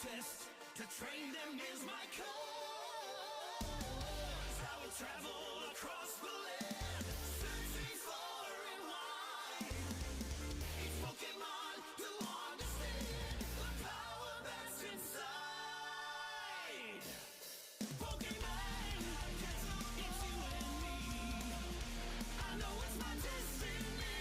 test. To train them is my cause. I will travel across the land, searching far and wide. Each Pokemon to understand the power that's inside. Pokemon, it's you and me. I know it's my destiny.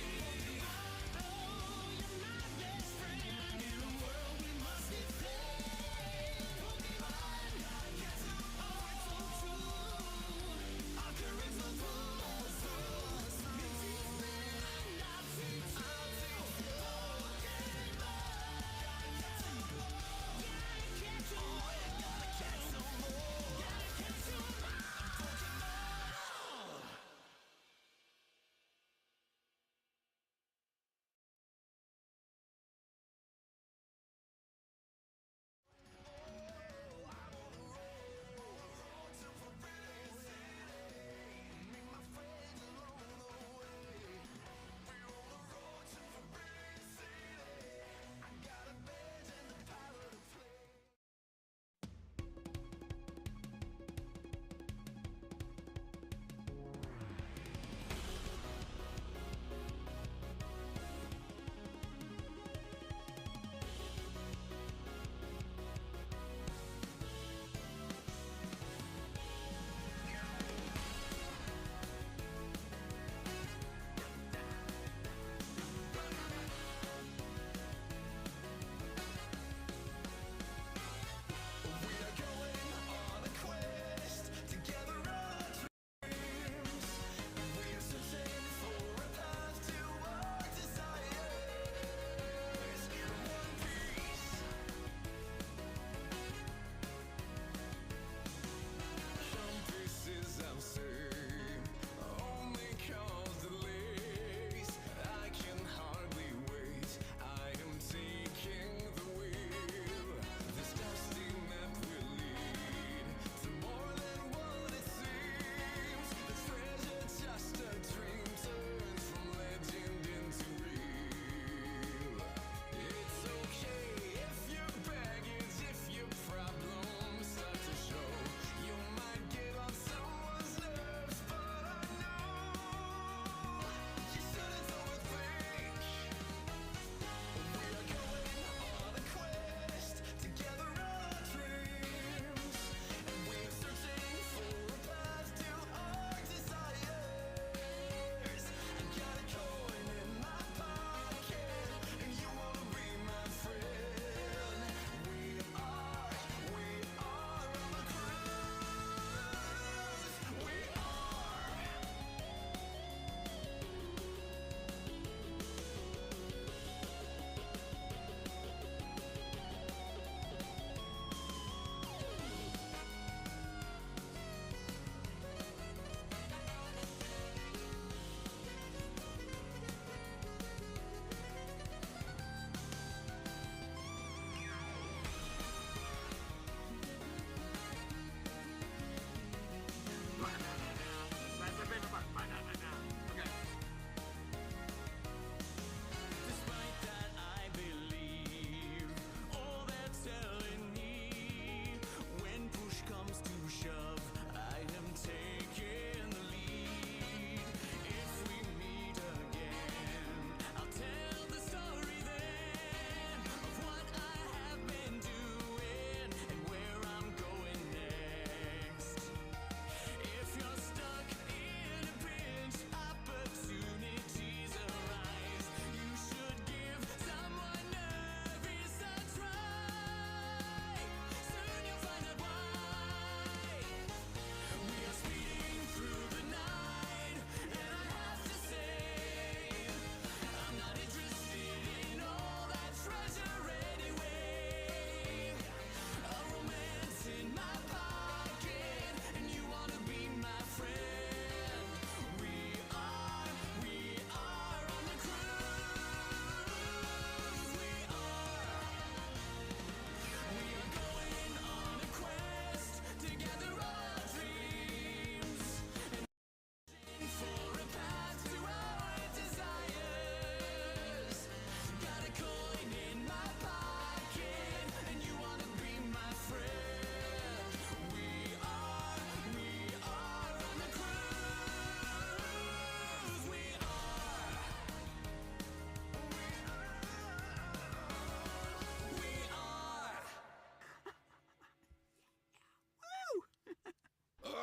Oh, you're my best friend. In a world we must defend. Pokemon, oh, it's so true. Our courage will prove.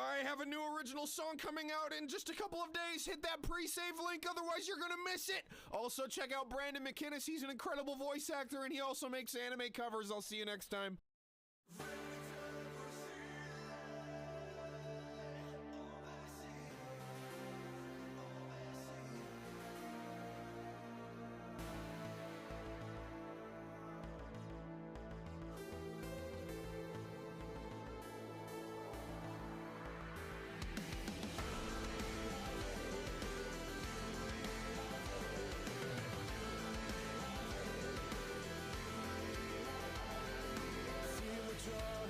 I have a new original song coming out in just a couple of days. Hit that pre-save link, otherwise you're gonna miss it. Also, check out Brandon McInnes. He's an incredible voice actor, and he also makes anime covers. I'll see you next time. Feel the draw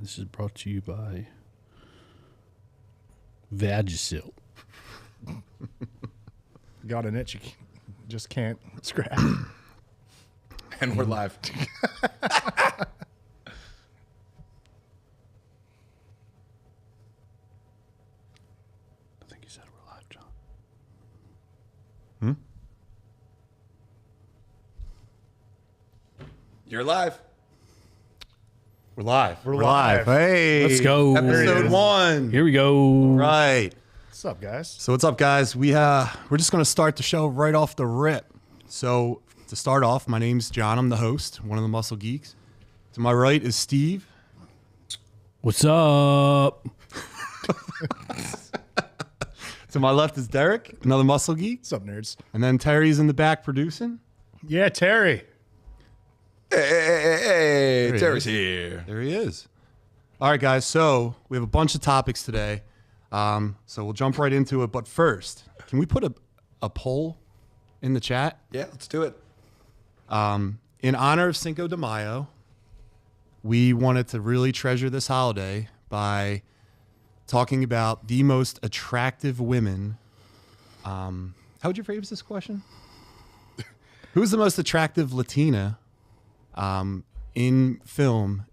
This is brought to you by Vagisil. Got an itch you just can't scratch. And we're live. I think you said we're live, John. You're live. We're live. We're live. Hey. Let's go. Episode 1. Here we go. Right. What's up, guys? So what's up, guys? We're just going to start the show right off the rip. So to start off, my name's John. I'm the host, one of the Muscle Geeks. To my right is Steve. What's up? To my left is Derek, another Muscle Geek. What's up, nerds? And then Terry's in the back producing. Yeah, Terry. Hey, he Terry's is. here. There he is. All right, guys. So we have a bunch of topics today. So we'll jump right into it. But first, can we put a poll in the chat? Yeah, let's do it. In honor of Cinco de Mayo, we wanted to really treasure this holiday by talking about the most attractive women. How would you phrase this question? Who's the most attractive Latina in film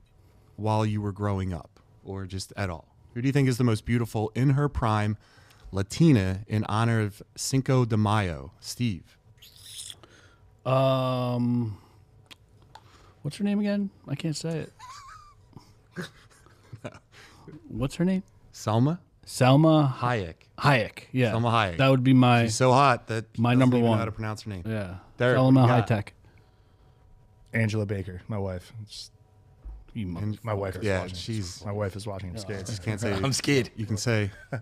while you were growing up, or just at all? Who do you think is the most beautiful in her prime Latina in honor of Cinco de Mayo? Steve. What's her name again? I can't say it. What's her name? Selma Salma Hayek. Hayek. Yeah. Selma Hayek. That would be my She's so hot that she my doesn't number even know one. how to pronounce her name. yeah. Derek, what do Salma you High got? Tech. Angela Baker, my wife. My wife is Yeah, watching. she's. My wife is watching skates. Can't say. I'm scared. You can say. All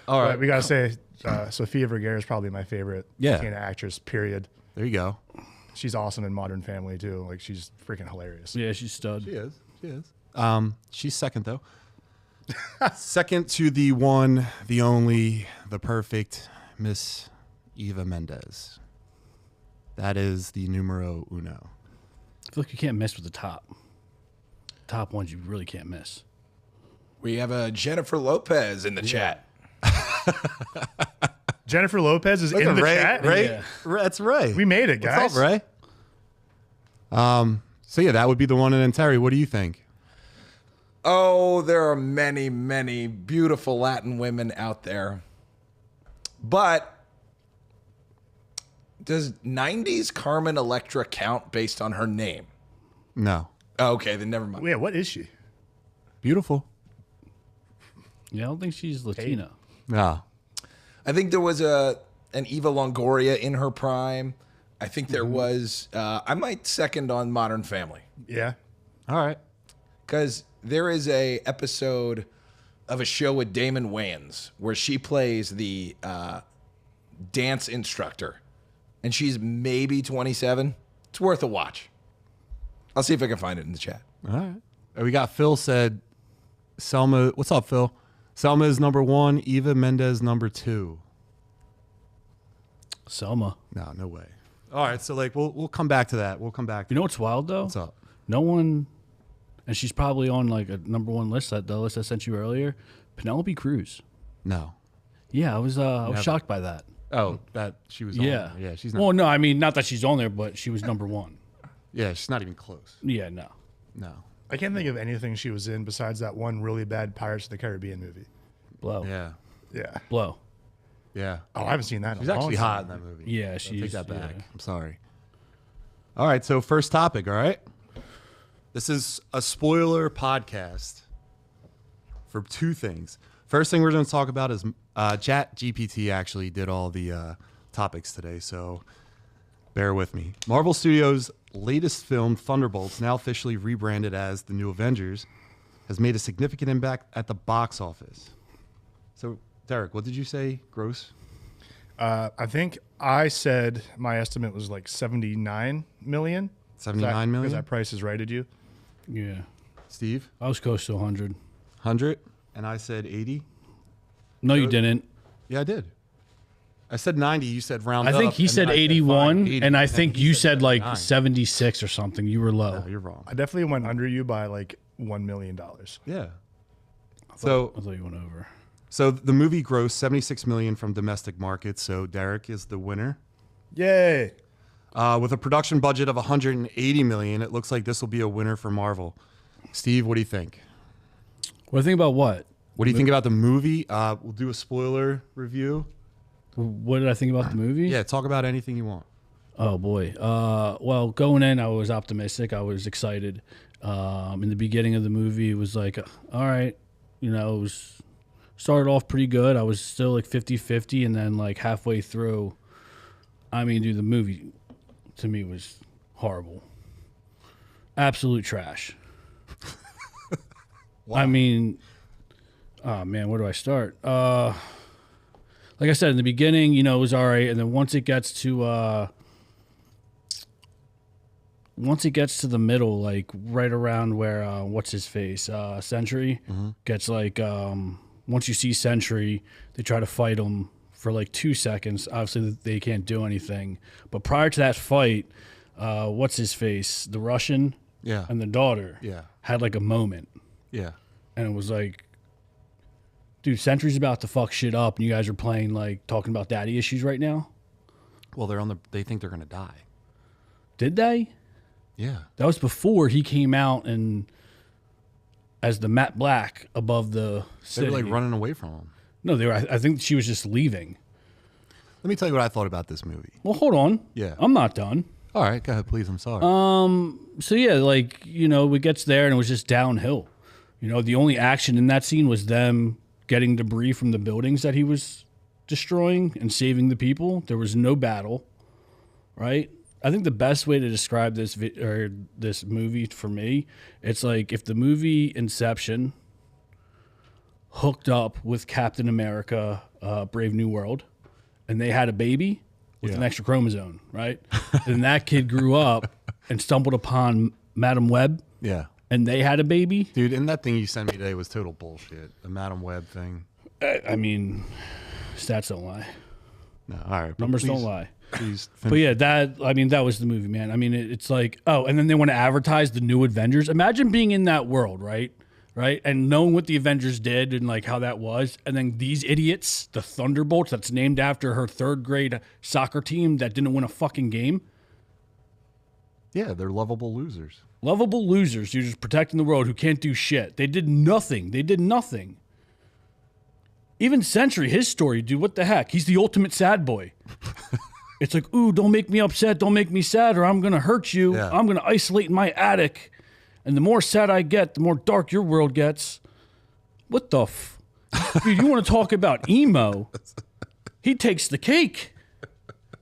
But right. we gotta say, Sofia Vergara is probably my favorite Yeah. Latina actress. Period. There you go. She's awesome in Modern Family too. Like she's freaking hilarious. Yeah, she's stud. She is. She is. She's second though. Second to the one, the only, the perfect Miss Eva Mendes. That is the numero uno. I feel like you can't miss with the top. Top ones you really can't miss. We have a Jennifer Lopez in the chat. Jennifer Lopez is in the Ray, chat. Ray, Yeah. That's Ray. We made it, guys. What's up, Ray? So yeah, that would be the one. And then Terry, what do you think? Oh, there are many, many beautiful Latin women out there. But does 90s Carmen Electra count based on her name? No. Oh, okay, then never mind. Yeah, what is she? Beautiful. Yeah, I don't think she's Latina. No. I think there was an Eva Longoria in her prime. I think there was. I might second on Modern Family Yeah. All right. because there is a episode of a show with Damon Wayans where she plays the dance instructor, and she's maybe 27. It's worth a watch. I'll see if I can find it in the chat. All right. We got Phil said, Selma. What's up, Phil? Selma is number 1. Eva Mendes number 2. Selma. No, no way. All right, so like we'll come back to that. We'll come back. You know what's wild though? What's up? No one, and she's probably on like a number one list. The list I sent you earlier. Penelope Cruz. No. Yeah, I was shocked by that. Oh, that she was. On Yeah. there. Yeah, she's not. Well, no, I mean not that she's on there, but she was number one. Yeah, she's not even close. Yeah, no. No. I can't think of anything she was in besides that one really bad Pirates of the Caribbean movie. Blow. Yeah. Yeah. Blow. Yeah. Oh, I haven't seen that in She's a long actually time. hot in that movie. Yeah, I'll she's. take that back. yeah. I'm sorry. All right, so first topic. All right. This is a spoiler podcast for 2 things. First thing we're going to talk about is Chat GPT actually did all the topics today, so bear with me. Marvel Studios' latest film, Thunderbolts, now officially rebranded as The New Avengers, has made a significant impact at the box office. So, Derek, what did you say? Gross? I think I said my estimate was like 79 million. 79 million? Because that price is right, did you? Yeah. Steve? I was close to 100. 100? And I said 80? No, you didn't. Yeah, I did. I said 90. You said round I up. think he and said then I 81, fine, 80, and I then think he you said said like 79. 76 or something. You were low. No, you're wrong. I definitely went under you by like $1 million. Yeah. I So thought you went over. so the movie grossed $76 million from domestic markets. So Derek is the winner. Yay! With a production budget of $180 million, it looks like this will be a winner for Marvel. Steve, what do you think? What do you think about what? What do you think about the movie? We'll do a spoiler review. What did I think about the movie? Yeah, talk about anything you want. Oh boy. Well, going in, I was optimistic. I was excited. In the beginning of the movie, it was like, all right, you know, it was started off pretty good. I was still like 50-50, and then like halfway through, I mean, dude, the movie to me was horrible. Absolute trash. I mean, oh man, where do I start? Like I said in the beginning, you know, it was all right, and then once it gets to the middle, like right around where what's his face, Sentry gets like once you see Sentry, they try to fight him for like 2 seconds. Obviously, they can't do anything. But prior to that fight, what's his face, the Russian, Yeah. and the daughter, Yeah. had like a moment, Yeah. and it was like, dude, Sentry's about to fuck shit up, and you guys are playing like talking about daddy issues right now. Well, they think they're going to die. Did they? Yeah. That was before he came out and as the Matt Black above the They city. were like running away from him. No, they were. I think she was just leaving. Let me tell you what I thought about this movie. Well, hold on. Yeah. I'm not done. All right, go ahead, please. I'm sorry. So yeah, like, you know, it gets there and it was just downhill. You know, the only action in that scene was them getting debris from the buildings that he was destroying and saving the people. There was no battle, right? I think the best way to describe this movie for me, it's like if the movie Inception hooked up with Captain America, Brave New World, and they had a baby with an extra chromosome, right? And that kid grew up and stumbled upon Madam Web, yeah. and they had a baby. Dude, and that thing you sent me today was total bullshit. The Madam Web thing. I mean, stats don't lie. No, all right. but Numbers don't please- lie. Please But finish. yeah, that was the movie, man. I mean, it's like, oh, and then they want to advertise the new Avengers. Imagine being in that world, right? Right? And knowing what the Avengers did and like how that was. And then these idiots, the Thunderbolts, that's named after her third grade soccer team that didn't win a fucking game. Yeah, they're lovable losers. Lovable losers, dude, just protecting the world who can't do shit. They did nothing. Even Sentry, his story, dude, what the heck? He's the ultimate sad boy. It's like, ooh, don't make me upset. Don't make me sad or I'm going to hurt you. Yeah. I'm going to isolate in my attic. And the more sad I get, the more dark your world gets. What the Dude, you want to talk about emo? He takes the cake.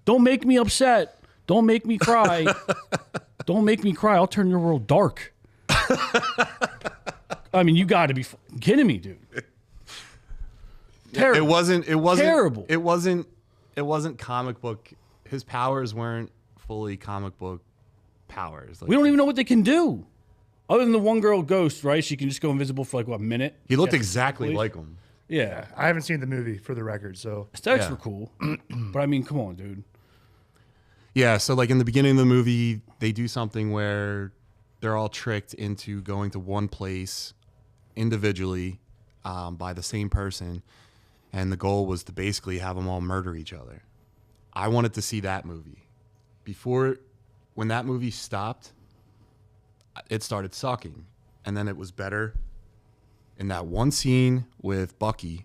Don't make me upset. Don't make me cry. Don't make me cry. I'll turn your world dark. I mean, you got to be kidding me, dude. Terrible. It wasn't Terrible. It wasn't comic book. His powers weren't fully comic book powers. Like, We don't even know what they can do. Other than the one girl Ghost, right? She can just go invisible for like, what, a minute? he looked Yes, exactly please. like him. Yeah. I haven't seen the movie for the record, so Aesthetics Yeah. were cool. But I mean, come on, dude. Yeah, so like in the beginning of the movie, they do something where they're all tricked into going to one place individually by the same person, and the goal was to basically have them all murder each other. I wanted to see that movie. When that movie stopped, it started sucking, and then it was better in that one scene with Bucky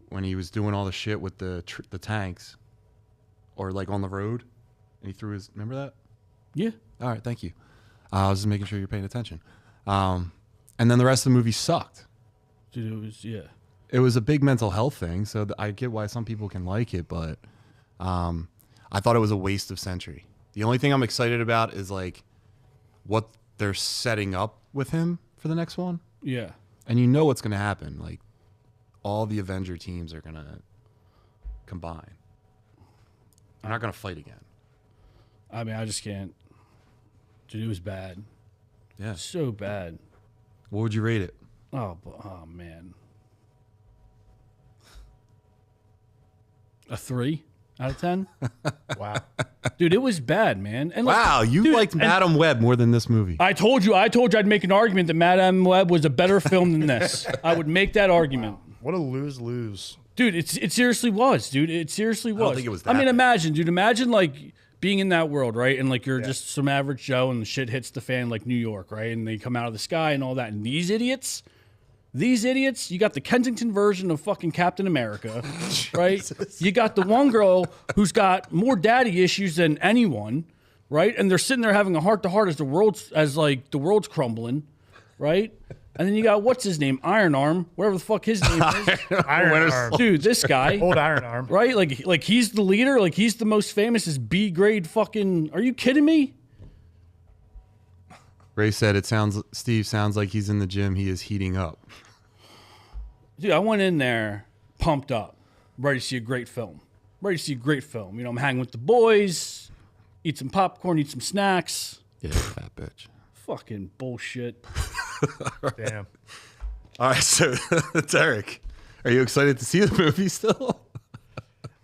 when he was doing all the shit with the tanks. Or like on the road, and he threw his. Remember that? Yeah. All right, thank you. I was just making sure you're paying attention. And then the rest of the movie sucked. Dude, it was, yeah. It was a big mental health thing, so I get why some people can like it, but I thought it was a waste of Sentry. The only thing I'm excited about is like what they're setting up with him for the next one, Yeah. and you know what's going to happen. Like all the Avenger teams are going to combine. They're not going to fight again. I mean, I just can't. Dude, it was bad. Yeah. So bad. What would you rate it? Oh, man. A 3? out of 10. Wow. Dude, it was bad, man. And Wow, you dude, liked Madam Web more than this movie. I told you I'd make an argument that Madame Web was a better film than this. I would make that argument. What a lose-lose. Dude, it seriously was, dude. It seriously was. don't think it was I mean, that imagine, dude. Imagine like being in that world, right? And like you're just some average Joe, and the shit hits the fan, like New York, right? And they come out of the sky and all that. And these idiots, you got the Kensington version of fucking Captain America, right? You got the one girl who's got more daddy issues than anyone, right? And they're sitting there having a heart to heart as the world's crumbling, right? And then you got what's his name, Iron Arm, whatever the fuck his name is. Iron Arm. Dude, this guy, Old Iron Arm. right? Like he's the leader, like he's the most famous. Is B grade fucking? Are you kidding me? Ray said Steve sounds like he's in the gym. He is heating up. Dude, I went in there pumped up, ready to see a great film. You know, I'm hanging with the boys, eat some popcorn, eat some snacks. Yeah, fat bitch. Fucking bullshit. Damn. All right, so Derek, are you excited to see the movie still?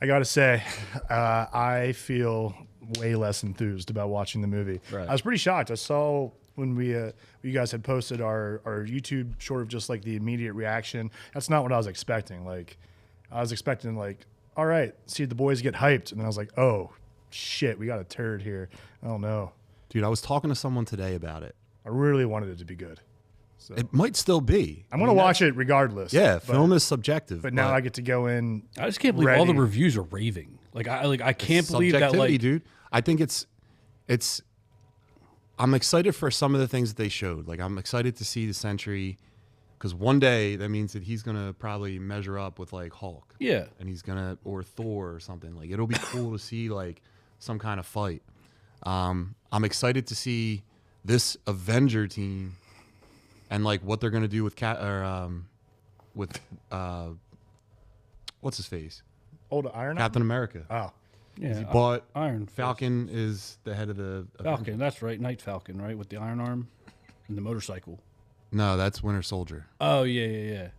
I gotta say, I feel way less enthused about watching the movie. Right. I was pretty shocked. I saw when you guys had posted our YouTube short of just like the immediate reaction. That's not what I was expecting. Like, I was expecting like, all right, see the boys get hyped, and then I was like, oh shit, we got a turd here. I don't know. Dude, I was talking to someone today about it. I really wanted it to be good. So It might still be. I'm gonna watch it regardless. Yeah, but, film is subjective. But now I get to go in. I just can't believe all the ready. reviews are raving. I can't believe that. subjectivity, Like, dude. I think it's. I'm excited for some of the things that they showed. Like, I'm excited to see the Sentry, because one day that means that he's gonna probably measure up with like Hulk. yeah, And he's gonna, or Thor or something. Like, it'll be cool to see like some kind of fight. I'm excited to see this Avenger team and like what they're gonna do with what's his face, Old Iron Arm? Captain America. Oh, yeah. But Iron Falcon is the head of the Falcon. That's right, Night Falcon, right, with the iron arm and the motorcycle. No, that's Winter Soldier. Oh yeah.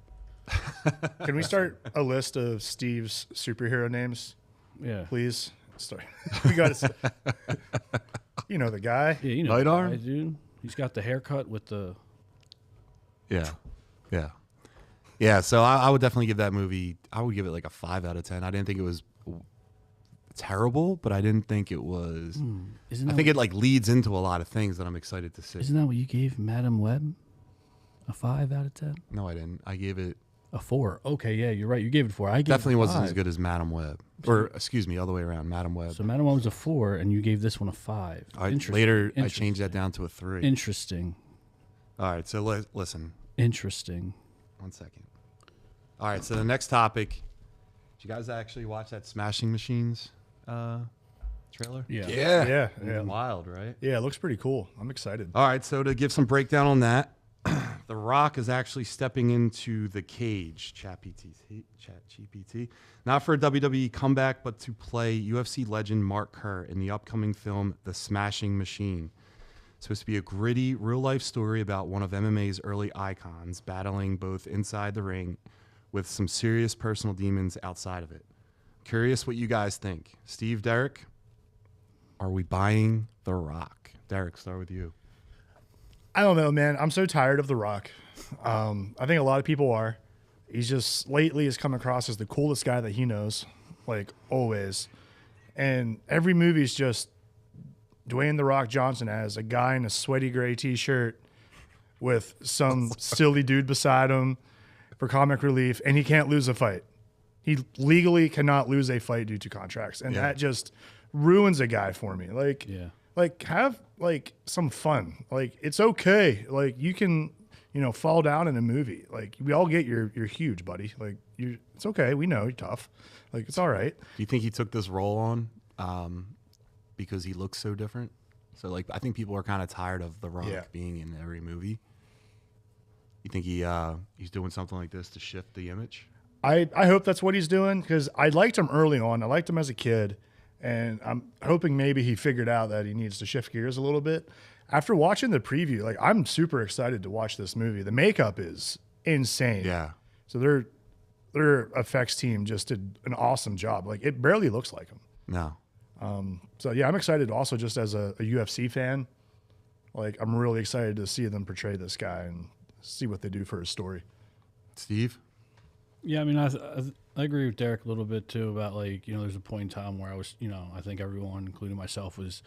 can we start a list of Steve's superhero names, Yeah. please? Start. We got to. You know the guy. Yeah, you know, Night the Arm? guy, dude. He's got the haircut with the. Yeah. So I would definitely give that movie. I would give it like a 5 out of 10. I didn't think it was terrible, but I didn't think it was. Isn't I that think it like leads into a lot of things that I'm excited to see. Isn't that what you gave Madame Web? A 5 out of 10? No, I didn't. I gave it. A 4. Okay, yeah, you're right. You gave it 4. I gave Definitely it a wasn't 5. as good as Madam Web, or excuse me, all the way around. Madam Web. So Madame Web was a 4, and you gave this one a 5. Later, I changed that down to a 3. Interesting. All right, so listen. Interesting. 1 second. All right, so the next topic. Did you guys actually watch that Smashing Machines trailer? Yeah. Yeah. Wild, right? Yeah, it looks pretty cool. I'm excited. All right, so to give some breakdown on that, The Rock is actually stepping into the cage, ChatGPT, not for a WWE comeback, but to play UFC legend Mark Kerr in the upcoming film The Smashing Machine. It's supposed to be a gritty, real-life story about one of MMA's early icons battling both inside the ring with some serious personal demons outside of it. Curious what you guys think. Steve, Derek, are we buying The Rock? Derek, start with you. I don't know, man. I'm so tired of The Rock. I think a lot of people are. He's just lately has come across as the coolest guy that he knows, like always. And every movie is just Dwayne The Rock Johnson as a guy in a sweaty gray T-shirt with some silly dude beside him for comic relief, and he can't lose a fight. He legally cannot lose a fight due to contracts, and that just ruins a guy for me. Like, have like some fun. Like, it's okay. Like, you can, fall down in a movie. Like, we all get you're huge, buddy. Like, it's okay. We know you're tough. Like, it's all right. Do you think he took this role on because he looks so different? So, like, I think people are kind of tired of The Rock being in every movie. You think he's doing something like this to shift the image? I hope that's what he's doing, because I liked him early on. I liked him as a kid, and I'm hoping maybe he figured out that he needs to shift gears a little bit. After watching the preview, like, I'm super excited to watch this movie. The makeup is insane. Yeah. So they're their effects team just did an awesome job. Like it barely looks like him. No. So yeah, I'm excited also just as a UFC fan. Like I'm really excited to see them portray this guy and see what they do for his story. Steve? Yeah, I mean, I agree with Derek a little bit too about like, you know, there's a point in time where I was, you know, I think everyone, including myself, was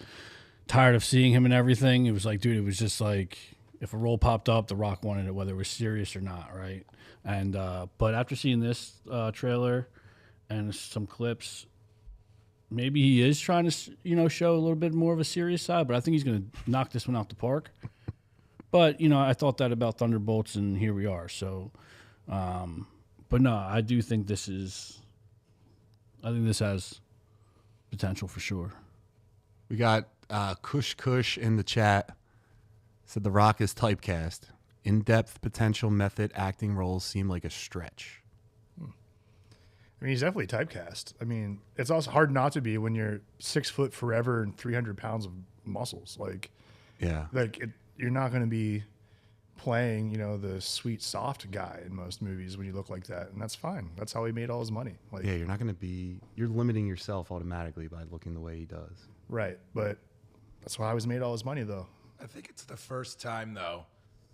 tired of seeing him and everything. It was like, dude, it was just like if a role popped up, The Rock wanted it, whether it was serious or not, right? And but after seeing this trailer and some clips, maybe he is trying to, you know, show a little bit more of a serious side, but I think he's going to knock this one out the park. But, you know, I thought that about Thunderbolts, and here we are. So, but no, I do think this has potential for sure. We got Kush in the chat. Said The Rock is typecast. In-depth potential method acting roles seem like a stretch. I mean, he's definitely typecast. I mean, it's also hard not to be when you're 6 foot forever and 300 pounds of muscles. Like, Yeah. You're not going to be playing, you know, the sweet, soft guy in most movies when you look like that. And that's fine. That's how he made all his money. Like, Yeah, you're not going to be... You're limiting yourself automatically by looking the way he does. right. But that's why he made all his money, though. I think it's the first time, though,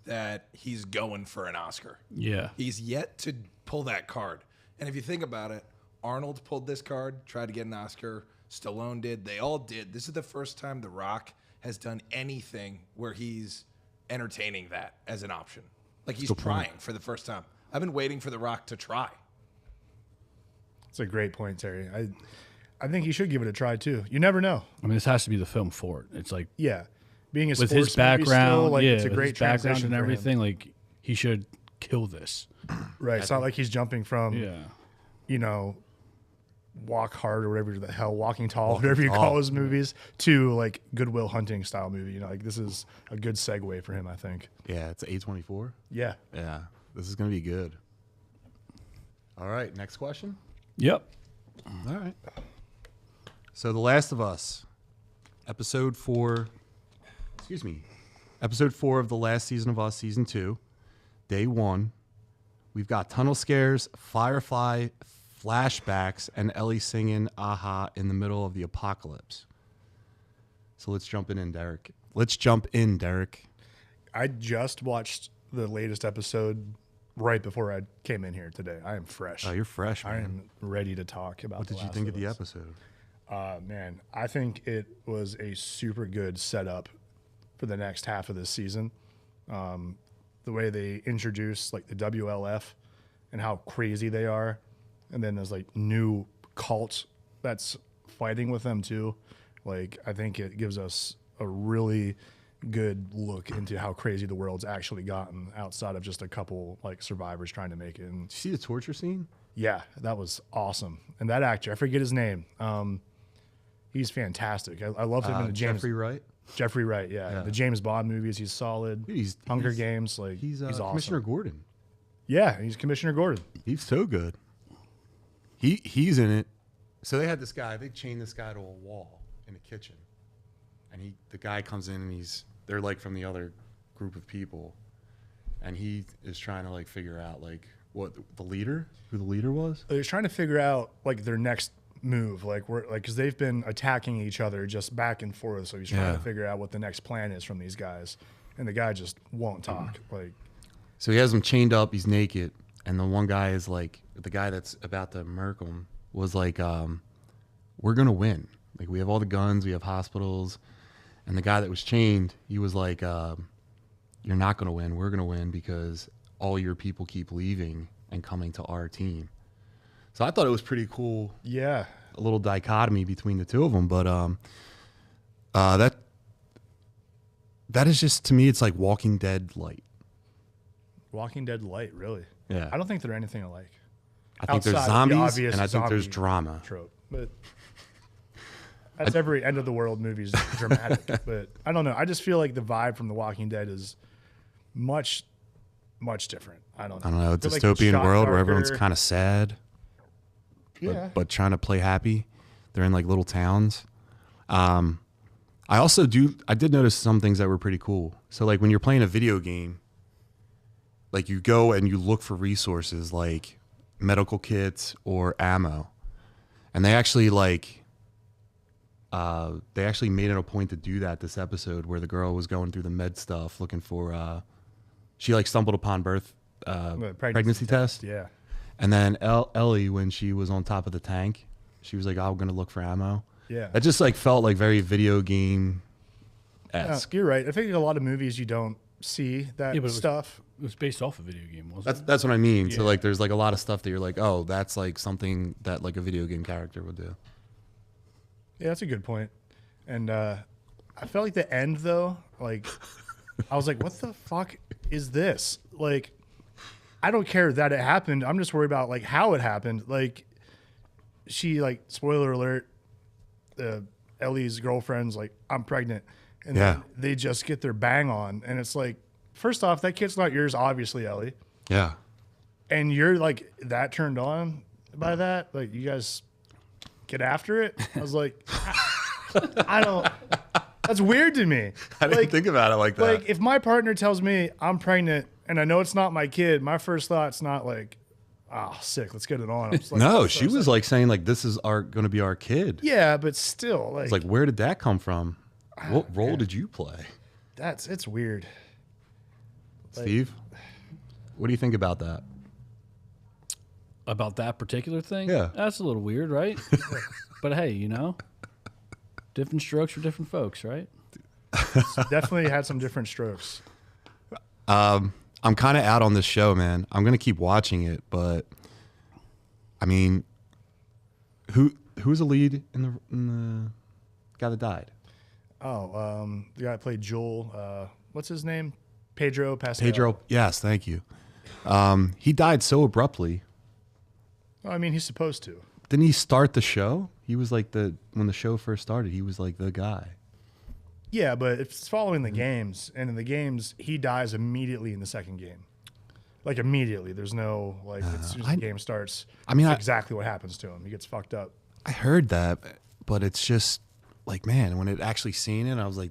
that he's going for an Oscar. Yeah. He's yet to pull that card. And if you think about it, Arnold pulled this card, tried to get an Oscar. Stallone did. They all did. This is the first time The Rock has done anything where he's entertaining that as an option. Like he's trying for the first time. I've been waiting for The Rock to try. It's a great point, Terry. I think he should give it a try, too. You never know. I mean, this has to be the film for it. It's like Yeah. Being a with sports his background, movie still, like, yeah, it's a with great his background transition and for him. everything. Like he should kill this. Right. It's not like he's jumping from, Yeah. you know, Walk Hard or whatever the hell, Walking Tall, whatever you call his movies, to like Goodwill Hunting style movie. You know, like this is a good segue for him, I think. Yeah, it's A24. Yeah. Yeah, this is going to be good. All right, next question. Yep. All right. So The Last of Us, episode 4 of the last season of Us, season 2, day 1. We've got tunnel scares, Firefly flashbacks, and Ellie singing "Aha" in the middle of the apocalypse. So let's jump in, Derek. I just watched the latest episode right before I came in here today. I am fresh. Oh, you're fresh, man. I am ready to talk about What The did you Last think of the Us. episode? Man, I think it was a super good setup for the next half of this season. The way they introduce like the WLF and how crazy they are, and then there's like new cult that's fighting with them too. Like I think it gives us a really good look into how crazy the world's actually gotten outside of just a couple like survivors trying to make it. And Did you see the torture scene? yeah, that was awesome. And that actor, I forget his name. He's fantastic. I loved him in the James Jeffrey Wright. Jeffrey Wright, yeah. The James Bond movies, he's solid. Dude, Hunger Games, like He's awesome. Commissioner Gordon. Yeah, he's Commissioner Gordon. He's so good. He's in it. So they had this guy. They chained this guy to a wall in the kitchen, and the guy comes in and they're like from the other group of people, and he is trying to like figure out like who the leader was. They're trying to figure out like their next move, because they've been attacking each other just back and forth. So he's trying to figure out what the next plan is from these guys, and the guy just won't talk. Like, So he has him chained up. He's naked, and the one guy is like, the guy that's about to murk him was like, "We're gonna win. Like we have all the guns, we have hospitals." And the guy that was chained, he was like, "You're not gonna win. We're gonna win because all your people keep leaving and coming to our team." So I thought it was pretty cool. yeah, A little dichotomy between the two of them, but that is just, to me, it's like Walking Dead light. Walking Dead light, really. Yeah. I don't think they're anything alike. I think there's Outside of the zombies, obvious and I think there's zombie drama. trope, but that's every end of the world movie's dramatic. But I don't know. I just feel like the vibe from The Walking Dead is much, much different. I don't know. A I feel like it's dystopian shot world where everyone's darker. kind of sad, Yeah. but trying to play happy. They're in like little towns. I did notice some things that were pretty cool. So like when you're playing a video game, like you go and you look for resources like medical kits or ammo. And they actually made it a point to do that this episode, where the girl was going through the med stuff looking for she stumbled upon pregnancy test. Yeah. And then Ellie, when she was on top of the tank, she was like, I'm gonna look for ammo. Yeah. That just felt like very video game esque. You're right. I think in a lot of movies you don't see that stuff. It was based off a video game, wasn't it? That's what I mean. So Yeah. there's a lot of stuff that you're like, oh, that's something that a video game character would do. Yeah, that's a good point. And I felt like the end though, I was like, what the fuck is this? I don't care that it happened. I'm just worried about how it happened. She spoiler alert, Ellie's girlfriend's I'm pregnant, and then they just get their bang on, and it's first off, that kid's not yours, obviously, Ellie, Yeah. and you're that turned on by that. You guys get after it. I was like, I don't. That's weird to me. I didn't think about it like that. If my partner tells me I'm pregnant and I know it's not my kid, my first thought's not sick, let's get it on. I'm just No, she was saying this is going to be our kid. yeah, but still, It's where did that come from? What role did you play? it's weird. Steve, what do you think about that? About that particular thing? Yeah. That's a little weird, right? But hey, different strokes for different folks, right? Definitely had some different strokes. I'm kind of out on this show, man. I'm gonna keep watching it, but I mean, who's the lead in the guy that died? Oh, the guy that played Joel. What's his name? Pedro Pascal. Pedro. Yes, thank you. He died so abruptly. Well, I mean, he's supposed to. Didn't he start the show? He was when the show first started, he was the guy. Yeah, but it's following the games, and in the games, he dies immediately in the second game. Immediately. There's no as soon as the game starts. I mean, that's exactly what happens to him. He gets fucked up. I heard that, but it's just man, when it actually seen it, I was like,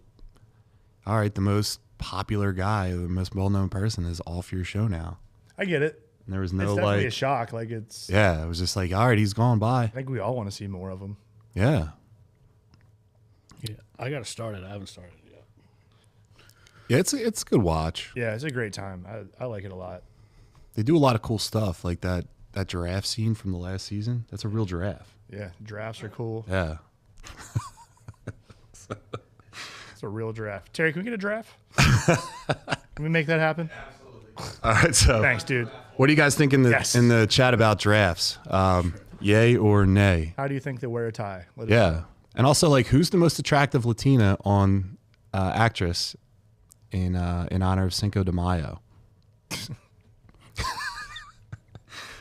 all right, the most popular guy, the most well-known person is off your show now. I get it. And there was It's no definitely a shock. It's. yeah, it was just all right, he's gone by. I think we all want to see more of him. Yeah. Yeah. I got to start it. I haven't started it yet. Yeah, it's a good watch. Yeah, it's a great time. I like it a lot. They do a lot of cool stuff, like that giraffe scene from the last season. That's a real giraffe. Yeah, giraffes are cool. Yeah. It's a real giraffe. Terry, can we get a giraffe? Can we make that happen? All right, so Thanks, dude. what do you guys think in the chat about giraffes? Yay or nay? How do you think they wear a tie? Let us Yeah. know. And also, who's the most attractive Latina on actress in honor of Cinco de Mayo?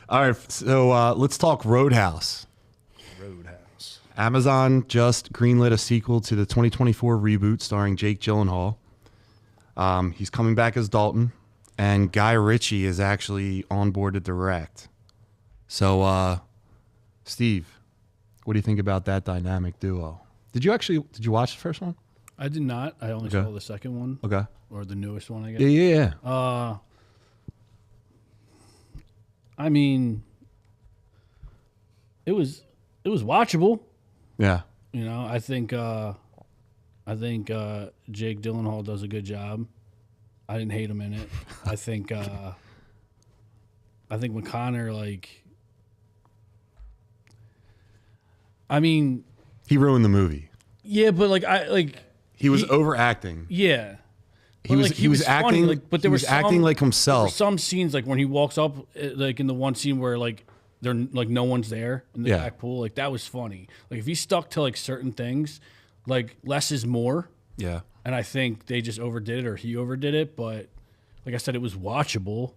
All right, so let's talk Roadhouse. Roadhouse. Amazon just greenlit a sequel to the 2024 reboot starring Jake Gyllenhaal. He's coming back as Dalton, and Guy Ritchie is actually on board to direct. So, Steve, what do you think about that dynamic duo? Did you watch the first one? I did not. I only Okay. saw the second one. Okay. Or the newest one, I guess. Yeah. I mean, it was watchable. Yeah. I think Jake Gyllenhaal does a good job. I didn't hate him in it. I think McConnor, I mean, He ruined the movie. yeah, but He was overacting. yeah. He But, was funny, acting. but he was acting like There were himself. some scenes when he walks up, in the one scene where there no one's there in the Yeah. back pool, that was funny. If he stuck to certain things, less is more. Yeah. And I think they just overdid it, or he overdid it. But like I said, it was watchable.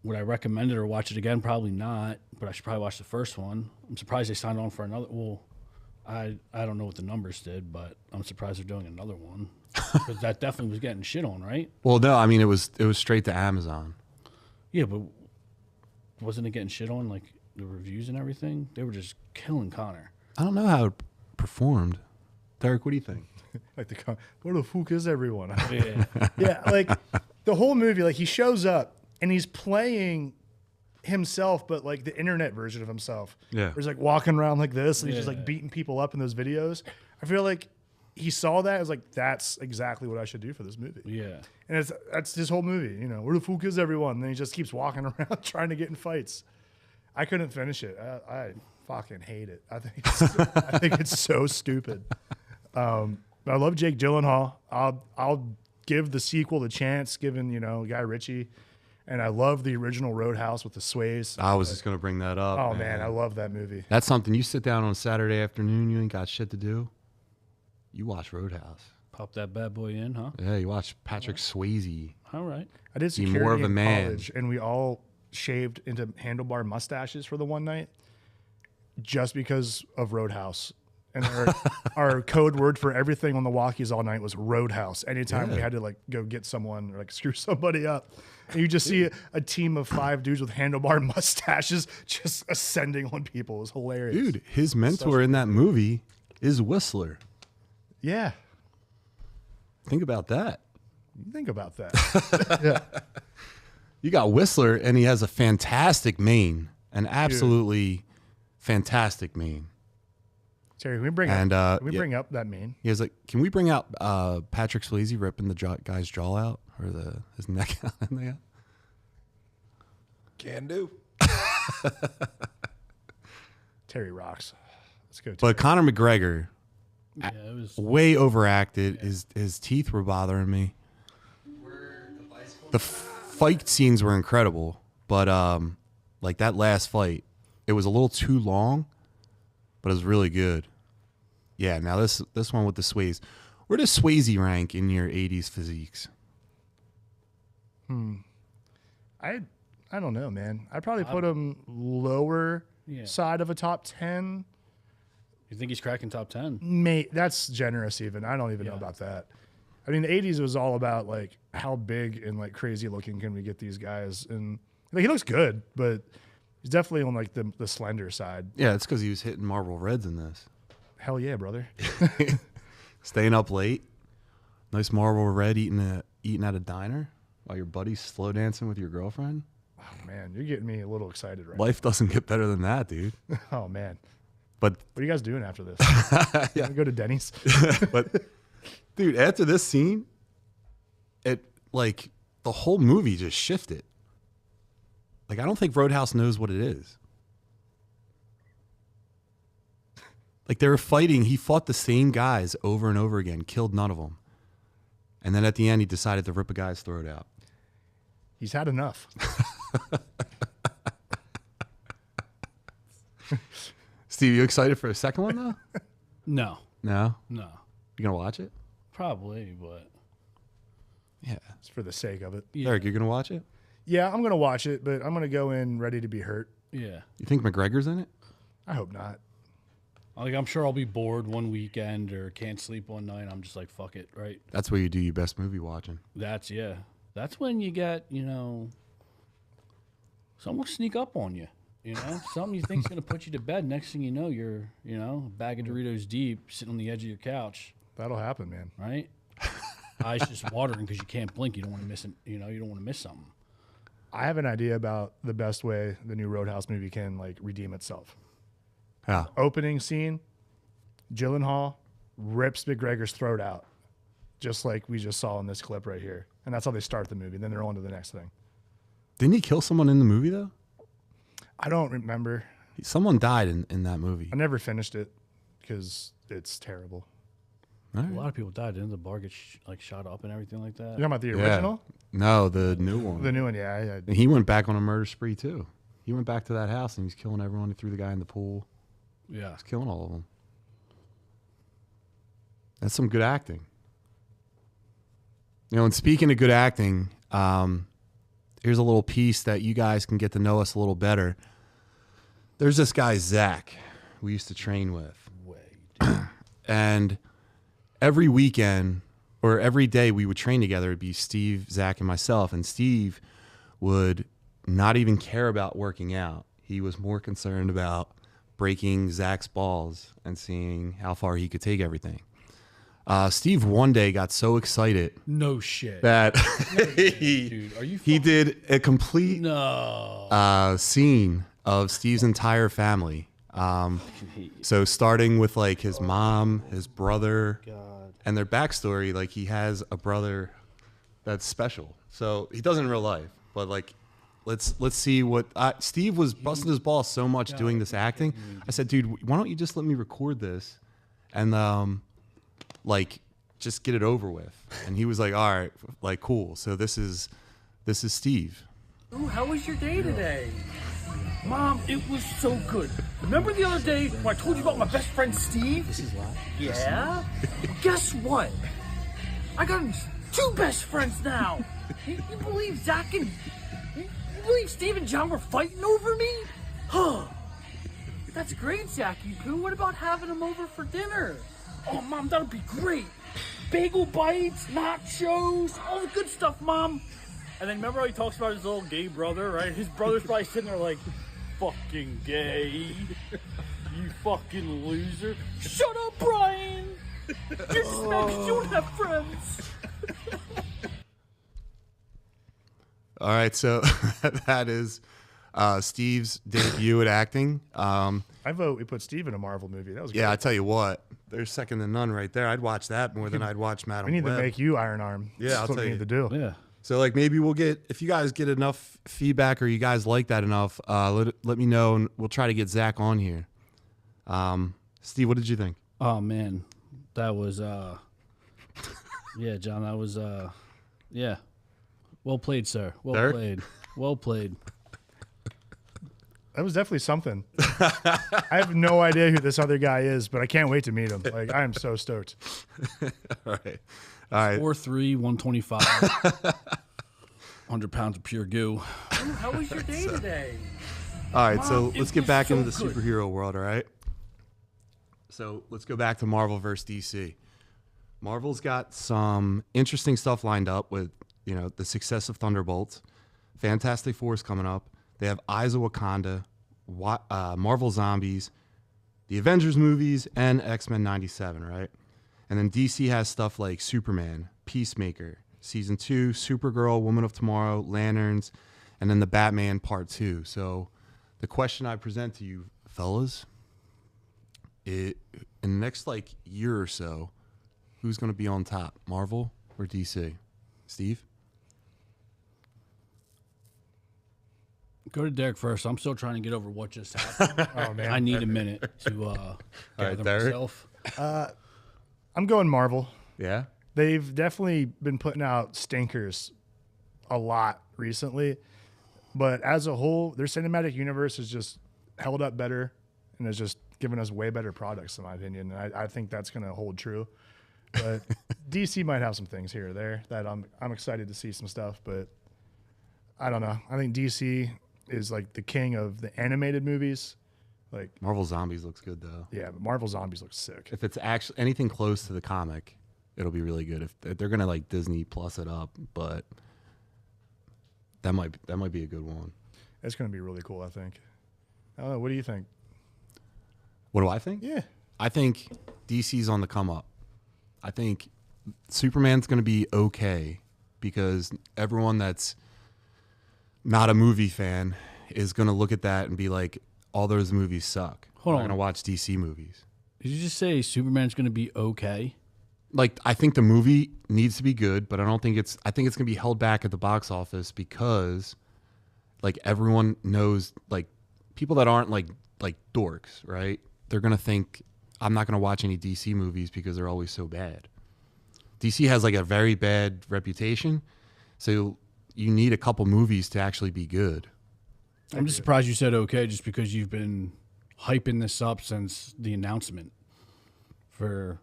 Would I recommend it or watch it again? Probably not. But I should probably watch the first one. I'm surprised they signed on for another. Well, I don't know what the numbers did, but I'm surprised they're doing another one because that definitely was getting shit on, right? Well, no, I mean it was straight to Amazon. Yeah, but wasn't it getting shit on the reviews and everything? They were just killing Connor. I don't know how it performed. Derek, what do you think? Where the fuck is everyone? Yeah. Yeah, the whole movie, he shows up and he's playing himself, but like the internet version of himself. Yeah. Where he's like walking around like this and he's just like beating people up in those videos. I feel like he saw that as like, that's exactly what I should do for this movie. Yeah. And that's his whole movie, you know, where the fuck is everyone? And then he just keeps walking around trying to get in fights. I couldn't finish it. I fucking hate it. I think it's so stupid. I love Jake Gyllenhaal. I'll give the sequel the chance, given, you know, Guy Ritchie. And I love the original Roadhouse with the sways. I was just going to bring that up. Oh, man, I love that movie. That's something you sit down on a Saturday afternoon, you ain't got shit to do. You watch Roadhouse. Pop that bad boy in, huh? Yeah, you watch Patrick Swayze. All right. I did Be security more of a in man. college, and we all shaved into handlebar mustaches for the one night just because of Roadhouse. And our code word for everything on the walkies all night was Roadhouse. Anytime we had to like go get someone or like screw somebody up. And you just see a team of 5 dudes with handlebar mustaches just ascending on people. It was hilarious. Dude, his mentor in that movie is Whistler. Yeah. Think about that. Think about that. You got Whistler, and he has a fantastic mane, an absolutely fantastic mane. Terry, can we bring up that mane? He was like, "Can we bring out Patrick Swayze ripping the guy's jaw out or his neck out?" In there? Can do. Terry rocks. Let's go. Terry. But Conor McGregor, Yeah, it was. way overacted. His teeth were bothering me. The fight scenes were incredible, but like that last fight, it was a little too long, but it was really good. Yeah, now this one with the Swayze. Where does Swayze rank in your 80s physiques? I don't know, man. I'd probably put him lower side of a top 10. You think he's cracking top 10? That's generous even. I don't even know about that. I mean, the 80s was all about like how big and like crazy looking can we get these guys, and like, he looks good, but he's definitely on like the slender side. Yeah, it's because he was hitting Marlboro Reds in this. Hell yeah, brother. Staying up late, nice Marlboro Red, eating at a diner while your buddy's slow dancing with your girlfriend. Oh man, you're getting me a little excited right Life doesn't get better than that, dude. now. Oh man, But what are you guys doing after this? Yeah, go to Denny's. but dude, after this scene, it like the whole movie just shifted. Like I don't think Roadhouse knows what it is. Like they were fighting, he fought the same guys over and over again, killed none of them. And then at the end he decided to rip a guy's throat out. He's had enough. Steve, you excited for a second one though? No. No? No. You gonna watch it? Probably, but Yeah. It's for the sake of it. Eric, you're gonna watch it? Yeah, I'm gonna watch it, but I'm gonna go in ready to be hurt. yeah. You think McGregor's in it? I hope not. Like, I'm sure I'll be bored one weekend or can't sleep one night. I'm just like, fuck it, right? That's where you do your best movie watching. That's when you get, someone sneak up on you. Something you think's gonna put you to bed. Next thing you know, you're, a bag of Doritos deep, sitting on the edge of your couch, That'll happen, man. right? Eyes just watering because you can't blink. You don't want to miss it. You don't want to miss something. I have an idea about the best way the new Roadhouse movie can like redeem itself. Yeah. Opening scene, Gyllenhaal rips McGregor's throat out, just like we just saw in this clip right here. And that's how they start the movie. Then they're on to the next thing. Didn't he kill someone in the movie though? I don't remember. Someone died in that movie. I never finished it because it's terrible. All A right. lot of people died. Didn't the bar get shot up and everything like that? You talking about the Yeah. original? No, the new one. The new one, yeah. And he went back on a murder spree too. He went back to that house and he's killing everyone. He threw the guy in the pool. Yeah. He's killing all of them. That's some good acting. And speaking of good acting, here's a little piece that you guys can get to know us a little better. There's this guy, Zach, we used to train with. And every weekend or every day we would train together. It'd be Steve, Zach, and myself. And Steve would not even care about working out. He was more concerned about breaking Zach's balls and seeing how far he could take everything. Steve one day got so excited No shit. that Dude, are you he did a complete No. scene of Steve's entire family. So starting with like his mom, his brother, and their backstory. Like he has a brother that's special. So he doesn't in real life, but like let's see what Steve was busting his balls so much doing this acting. I said, dude, why don't you just let me record this and like just get it over with? And he was like, all right, like cool. So this is Steve. Ooh, how was your day today? Mom, it was so good. Remember the other day when I told you about my best friend Steve? This is live. Yeah? Well, guess what? I got 2 best friends now. You believe Zach and... You believe Steve and John were fighting over me? Huh. That's great, Zachy Poo. What about having them over for dinner? Oh, Mom, that'll be great. Bagel bites, nachos, all the good stuff, Mom. And then remember how he talks about his little gay brother, right? His brother's probably sitting there like, fucking gay. You fucking loser. Shut up, Brian. You're just mad 'cause you don't have friends. All right, so that is Steve's debut at acting. I vote we put Steve in a Marvel movie. That was Yeah, I great. tell you what, there's second to none right there. I'd watch that more than I'd watch Madam We need Web. to make you Iron Arm. Yeah, That's I'll what tell we you. need to do. Yeah. So like maybe we'll get, if you guys get enough feedback or you guys like that enough, let me know and we'll try to get Zach on here. Steve, what did you think? Oh man, that was yeah, John, that was yeah. Well played, sir. Well Sir? played. Well played. That was definitely something. I have no idea who this other guy is, but I can't wait to meet him. Like I am so stoked. All right. 4'3", 125. 100 pounds of pure goo. Ooh, how was your day today? All right, so Mom, let's it get was back so into the good. superhero world, all right? So let's go back to Marvel versus DC. Marvel's got some interesting stuff lined up with, you know, the success of Thunderbolts, Fantastic Four's coming up. They have Eyes of Wakanda, Marvel Zombies, the Avengers movies, and X-Men 97, right? And then DC has stuff like Superman, Peacemaker, Season 2, Supergirl, Woman of Tomorrow, Lanterns, and then the Batman Part 2. So the question I present to you, fellas, in the next like year or so, who's going to be on top, Marvel or DC? Steve? Go to Derek first. I'm still trying to get over what just happened. Oh man, I need a minute to gather Derek. myself. I'm going Marvel. Yeah. They've definitely been putting out stinkers a lot recently, but as a whole, their cinematic universe is just held up better and has just given us way better products, in my opinion. And I think that's going to hold true. But DC might have some things here or there that I'm excited to see some stuff, but I don't know. I think DC is like the king of the animated movies. Like, Marvel Zombies looks good though. yeah, but Marvel Zombies look sick. If it's actually anything close to the comic, it'll be really good. If they're gonna like Disney Plus it up, but that might be a good one. It's going to be really cool, I think. I don't know. What do you think? What do I think? Yeah. I think DC's on the come up. I think Superman's gonna be okay because everyone that's not a movie fan is gonna look at that and be like, all those movies suck. Hold I'm on. gonna watch DC movies. Did you just say Superman's going to be okay? Like, I think the movie needs to be good, but I think it's gonna be held back at the box office because like everyone knows, like people that aren't like dorks, right? They're gonna think I'm not gonna watch any DC movies because they're always so bad. DC has like a very bad reputation, so you need a couple movies to actually be good. I'm just surprised you said okay just because you've been hyping this up since the announcement for,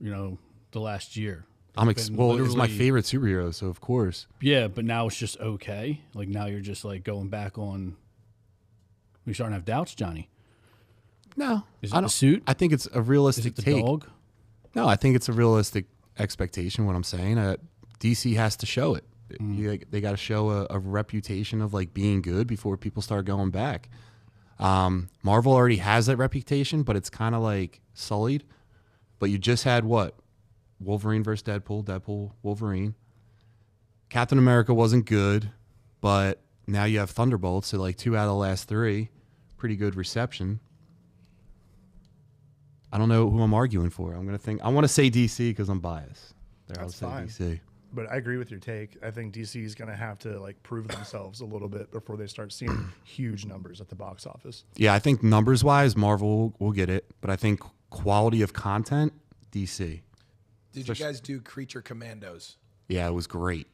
you know, the last year. Well, been it's my literally- favorite superhero, so of course. Yeah, but now it's just okay. Like now you're just like going back on. You're starting to have doubts, Johnny. No, Is it the suit? I think it's a Is realistic it the take. dog? No, I think it's a realistic expectation. What I'm saying, DC has to show it. They got to show a reputation of like being good before people start going back. Marvel already has that reputation, but it's kind of like sullied. But you just had what Wolverine versus Deadpool, Deadpool, Wolverine. Captain America wasn't good, but now you have Thunderbolts, so like 2 out of the last 3, pretty good reception. I don't know who I'm arguing for. I want to say DC because I'm biased. I'll say fine. DC. But I agree with your take. I think DC is going to have to like prove themselves a little bit before they start seeing huge numbers at the box office. Yeah, I think numbers wise, Marvel will get it, but I think quality of content, DC. Did you guys do Creature Commandos? Yeah, it was great.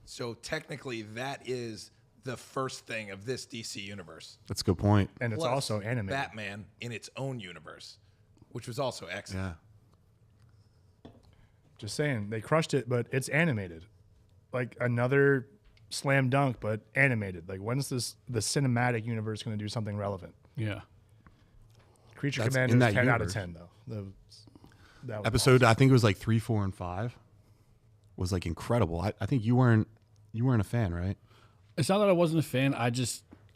So technically, that is the first thing of this DC universe. That's a good point. And it's Plus also animated. Batman in its own universe, which was also excellent. Yeah. Just saying, they crushed it, but it's animated. Like another slam dunk, but animated. Like when's the cinematic universe going to do something relevant? Yeah. Creature That's Commandos, in that 10 out of universe. 10 though. That was Episode, awesome. I think it was like 3, 4, and 5 was like incredible. I think you weren't a fan, right? It's not that I wasn't a fan. I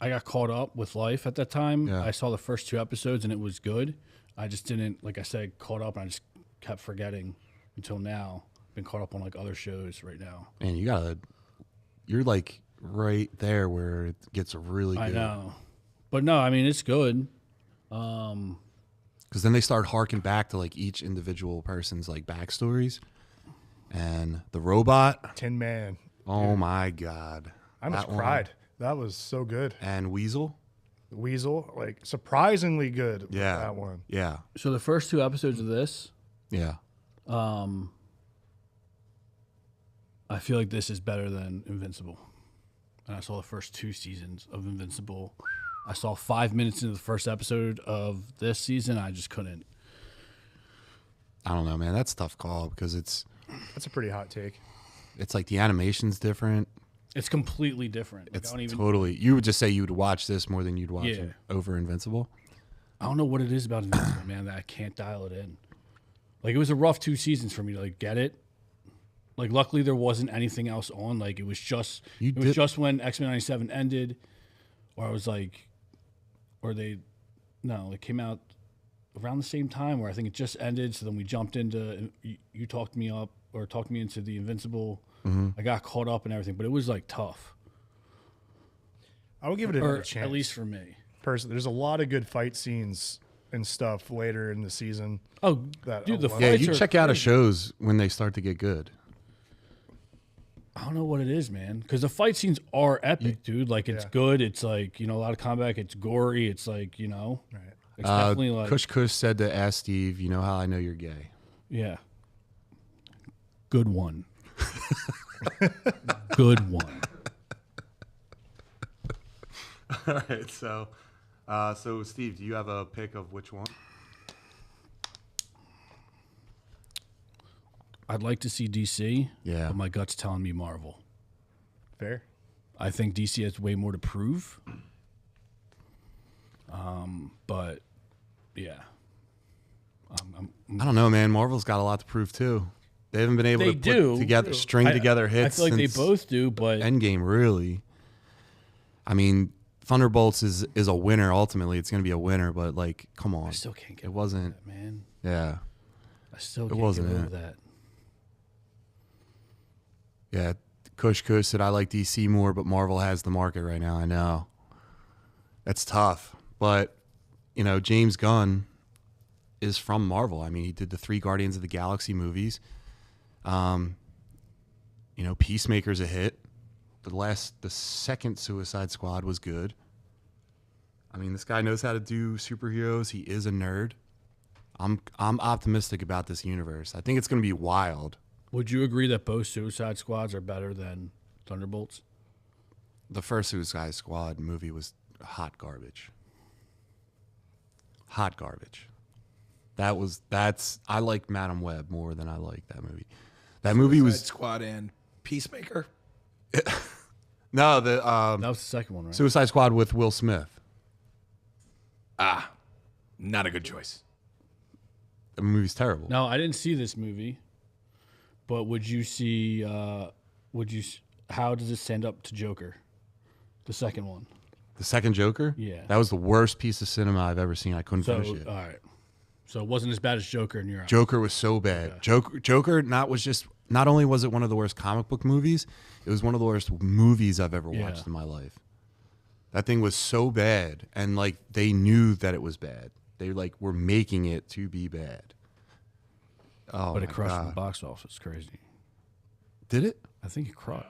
got caught up with life at that time. Yeah. I saw the first 2 episodes and it was good. I just didn't, like I said, caught up, and I just kept forgetting until now. Been caught up on like other shows right now. And you're like right there where it gets really good. I know, but no, I mean it's good. Because then they start harking back to like each individual person's like backstories, and the robot. Tin Man. Oh my god! I almost That one. cried. That was so good. And Weasel. Weasel, like surprisingly good. With Yeah, that one. Yeah, So the first 2 episodes of this, yeah. I feel like this is better than Invincible. And I saw the first 2 seasons of Invincible. I saw 5 minutes into the first episode of this season. I just couldn't. I don't know, man. That's a tough call because it's That's a pretty hot take. like the animation's different. It's completely different. Like, It's I don't even. totally. You would just say you would watch this more than you'd watch Yeah. over Invincible. I don't know what it is about Invincible, man, that I can't dial it in. Like it was a rough 2 seasons for me to like get it. Like luckily there wasn't anything else on. Like it was just just when X-Men 97 ended, or I was like, it came out around the same time where I think it just ended. So then we jumped into you talked me into the Invincible. I got caught up and everything, but it was like tough. I would give it another chance. At least for me. Personally, there's a lot of good fight scenes and stuff later in the season. Oh, That dude, the alone- Yeah, fights you are check out of crazy. shows when they start to get good. I don't know what it is, man. Because the fight scenes are epic, dude. Like it's Yeah. good. It's like a lot of combat. It's gory. It's like Right. it's definitely like Kush said to ask Steve, "You know how I know you're gay?" yeah. Good one. Good one. All right, so Steve, do you have a pick of which one? I'd like to see DC. Yeah. But my gut's telling me Marvel. Fair. I think DC has way more to prove. But yeah. I don't know, man. Marvel's got a lot to prove too. They haven't been able They to do. put together, string together hits. I feel like they since both do, but Endgame, really. I mean, Thunderbolts is a winner. Ultimately, it's going to be a winner. But like, come on, I still can't get it wasn't. that, man. Yeah, I still can't wasn't get it. over that. yeah. Kush said I like DC more, but Marvel has the market right now. I know that's tough, but James Gunn is from Marvel. I mean, he did the 3 Guardians of the Galaxy movies. Peacemaker's a hit. The second Suicide Squad was good. I mean, this guy knows how to do superheroes. He is a nerd. I'm optimistic about this universe. I think it's going to be wild. Would you agree that both Suicide Squads are better than Thunderbolts? The first Suicide Squad movie was hot garbage. Hot garbage. I like Madam Web more than I like that movie. That movie Suicide was Squad and Peacemaker. no That was the second one, right? Suicide Squad with Will Smith. Not a good choice. The movie's terrible. No, I didn't see this movie. But would you see? How does it stand up to Joker, the second one? The second Joker? Yeah. That was the worst piece of cinema I've ever seen. I couldn't So, finish it. all right. So it wasn't as bad as Joker in your eyes. Joker was so bad. Joker not only was it one of the worst comic book movies, it was one of the worst movies I've ever watched in my life. That thing was so bad, and like they knew that it was bad. They like were making it to be bad. Oh, But it crushed the box office. It's crazy. Did it? I think it crushed.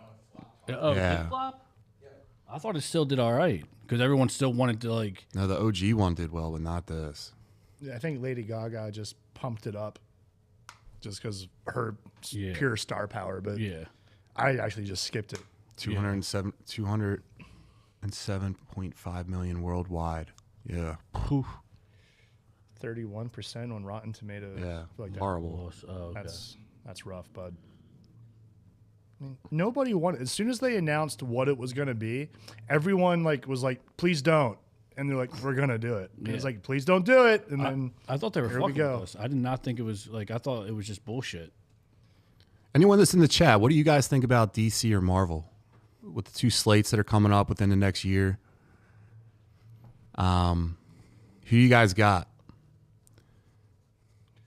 Oh, Yeah. did it flop? I thought it still did all right because everyone still wanted to like. No, the OG one did well, but not this. Yeah, I think Lady Gaga just pumped it up just because her Yeah. pure star power. But Yeah. I actually just skipped it. 207.5 million worldwide. Yeah. Whew. 31% on Rotten Tomatoes. Yeah. I feel like Horrible. Oh, okay. that's rough, bud. I mean, nobody wanted. As soon as they announced what it was going to be, everyone like was like, "Please don't," and they're like, "We're going to do it." And it's like, "Please don't do it." And then I thought they were here we fucking go. with us. I did not think it was like. I thought it was just bullshit. Anyone that's in the chat, what do you guys think about DC or Marvel with the two slates that are coming up within the next year? Who you guys got?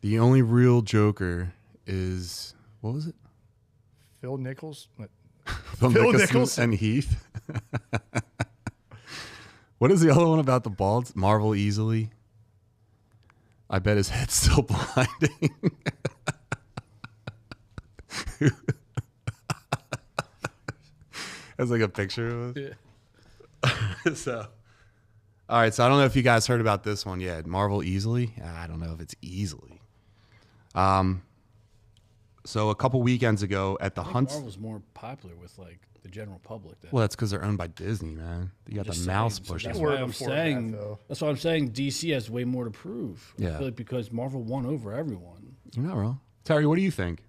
The only real Joker is, what was it? Phil Nichols. Phil Nicholson. and Heath. What is the other one about the bald? Marvel easily. I bet his head's still blinding. That's like a picture of it. Yeah. So, all right. So I don't know if you guys heard about this one yet. Marvel easily. I don't know if it's easily. So a couple weekends ago at the I think Hunts. Marvel's more popular with like the general public. Than Well, that's because they're owned by Disney, man. You got the just mouse saying. So pushing. that's We're why I'm before that, saying. though. That's why I'm saying DC has way more to prove. Yeah. I feel like because Marvel won over everyone. You're not wrong. Terry, what do you think?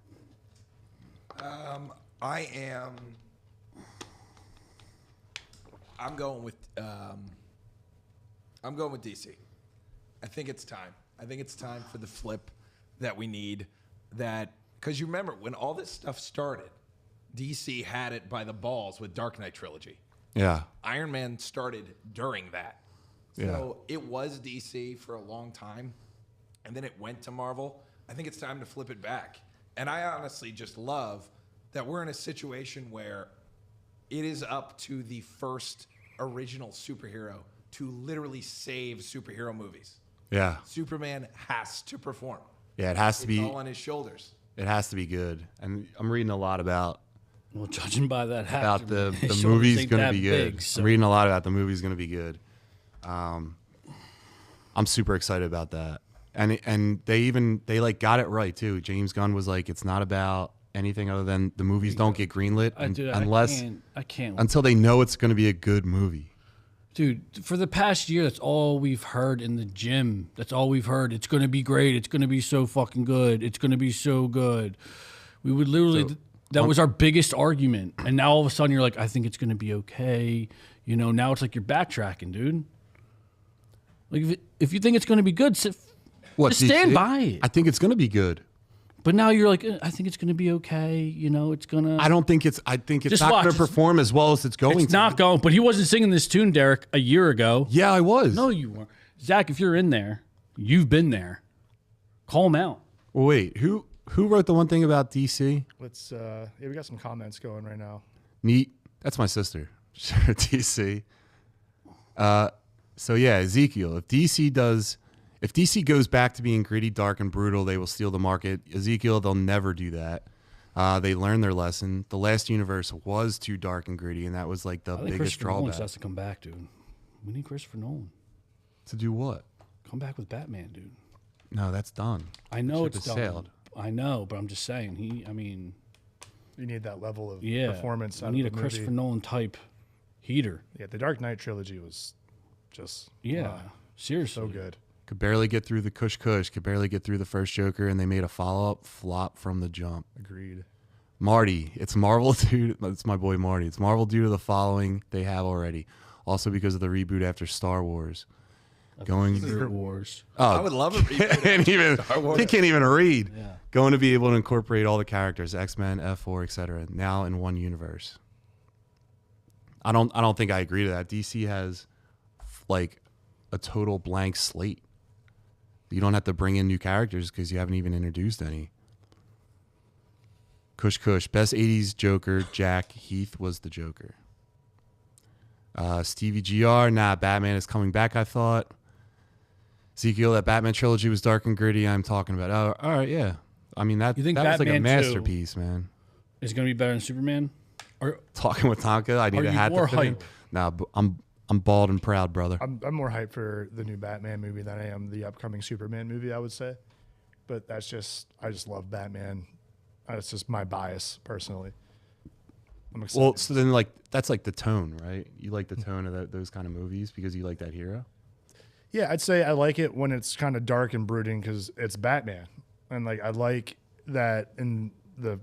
I'm going with DC. I think it's time. I think it's time for the flip that we need. That because you remember when all this stuff started, DC had it by the balls with Dark Knight trilogy. Yeah. Iron Man started during that. So it was DC for a long time, and then it went to Marvel. I think it's time to flip it back. And I honestly just love that we're in a situation where it is up to the first original superhero to literally save superhero movies. Yeah. Superman has to perform. Yeah, it has to It's be. all on his shoulders. It has to be good. And I'm reading a lot about Well, judging by that, the shoulders movie's ain't going to that be good. big, so- I'm reading a lot about the movie's going to be good. I'm super excited about that. And they like got it right too. James Gunn was like, it's not about anything other than the movies don't get greenlit unless I can't. until they know it's going to be a good movie. Dude, for the past year, that's all we've heard in the gym. That's all we've heard. It's going to be great. It's going to be so fucking good. It's going to be so good. We would literally, that was our biggest argument. And now all of a sudden you're like, I think it's going to be okay. You know, now it's like you're backtracking, dude. Like, if you think it's going to be good, just stand by it. I think it's going to be good. But now you're like, I think it's going to be okay. You know, it's going to. I think it's Just not watch. going to perform as well as it's going It's to. not going. But he wasn't singing this tune, Derek, a year ago. Yeah, I was. No, you weren't. Zach, if you're in there, you've been there. Call him out. Well, wait, who wrote the one thing about DC? Let's we got some comments going right now. Neat. That's my sister. DC. So yeah, Ezekiel. If DC goes back to being gritty, dark, and brutal, they will steal the market. Ezekiel, they'll never do that. They learned their lesson. The last universe was too dark and gritty, and that was like the I think biggest Christopher Nolan drawback. has to come back, dude. We need Christopher Nolan. To do what? Come back with Batman, dude. No, that's done. I know Ship it's has done. sailed. I know, but I'm just saying. You need that level of Yeah. performance. I out need a of the Christopher movie. Nolan type heater. Yeah, the Dark Knight trilogy was just Yeah. Seriously. so good. Could barely get through the Kush, could barely get through the first Joker, and they made a follow-up flop from the jump. Agreed. Marty, it's Marvel due. It's my boy Marty. It's Marvel due to the following they have already. Also because of the reboot after Star Wars. Secret Wars. I would love it. He can't even read. Yeah. Going to be able to incorporate all the characters, X-Men, F4, etc. now in one universe. I don't think I agree to that. DC has like a total blank slate. You don't have to bring in new characters because you haven't even introduced any. Kush Kush, best 80s Joker, Jack Heath was the Joker. Stevie GR, nah, Batman is coming back, I thought. Ezekiel, that Batman trilogy was dark and gritty. I'm talking about. Oh, all right, yeah. I mean, that You think was like a Batman 2 masterpiece, man. Is going to be better than Superman? Or Talking with Tonka, I need Are a you hat more to fit in. hype? Nah, I'm bald and proud, brother. I'm more hyped for the new Batman movie than I am the upcoming Superman movie, I would say. But I just love Batman. That's just my bias, personally. I'm excited. Well, so then that's like the tone, right? You like the tone of those kind of movies because you like that hero? Yeah, I'd say I like it when it's kind of dark and brooding because it's Batman, and like I like that in the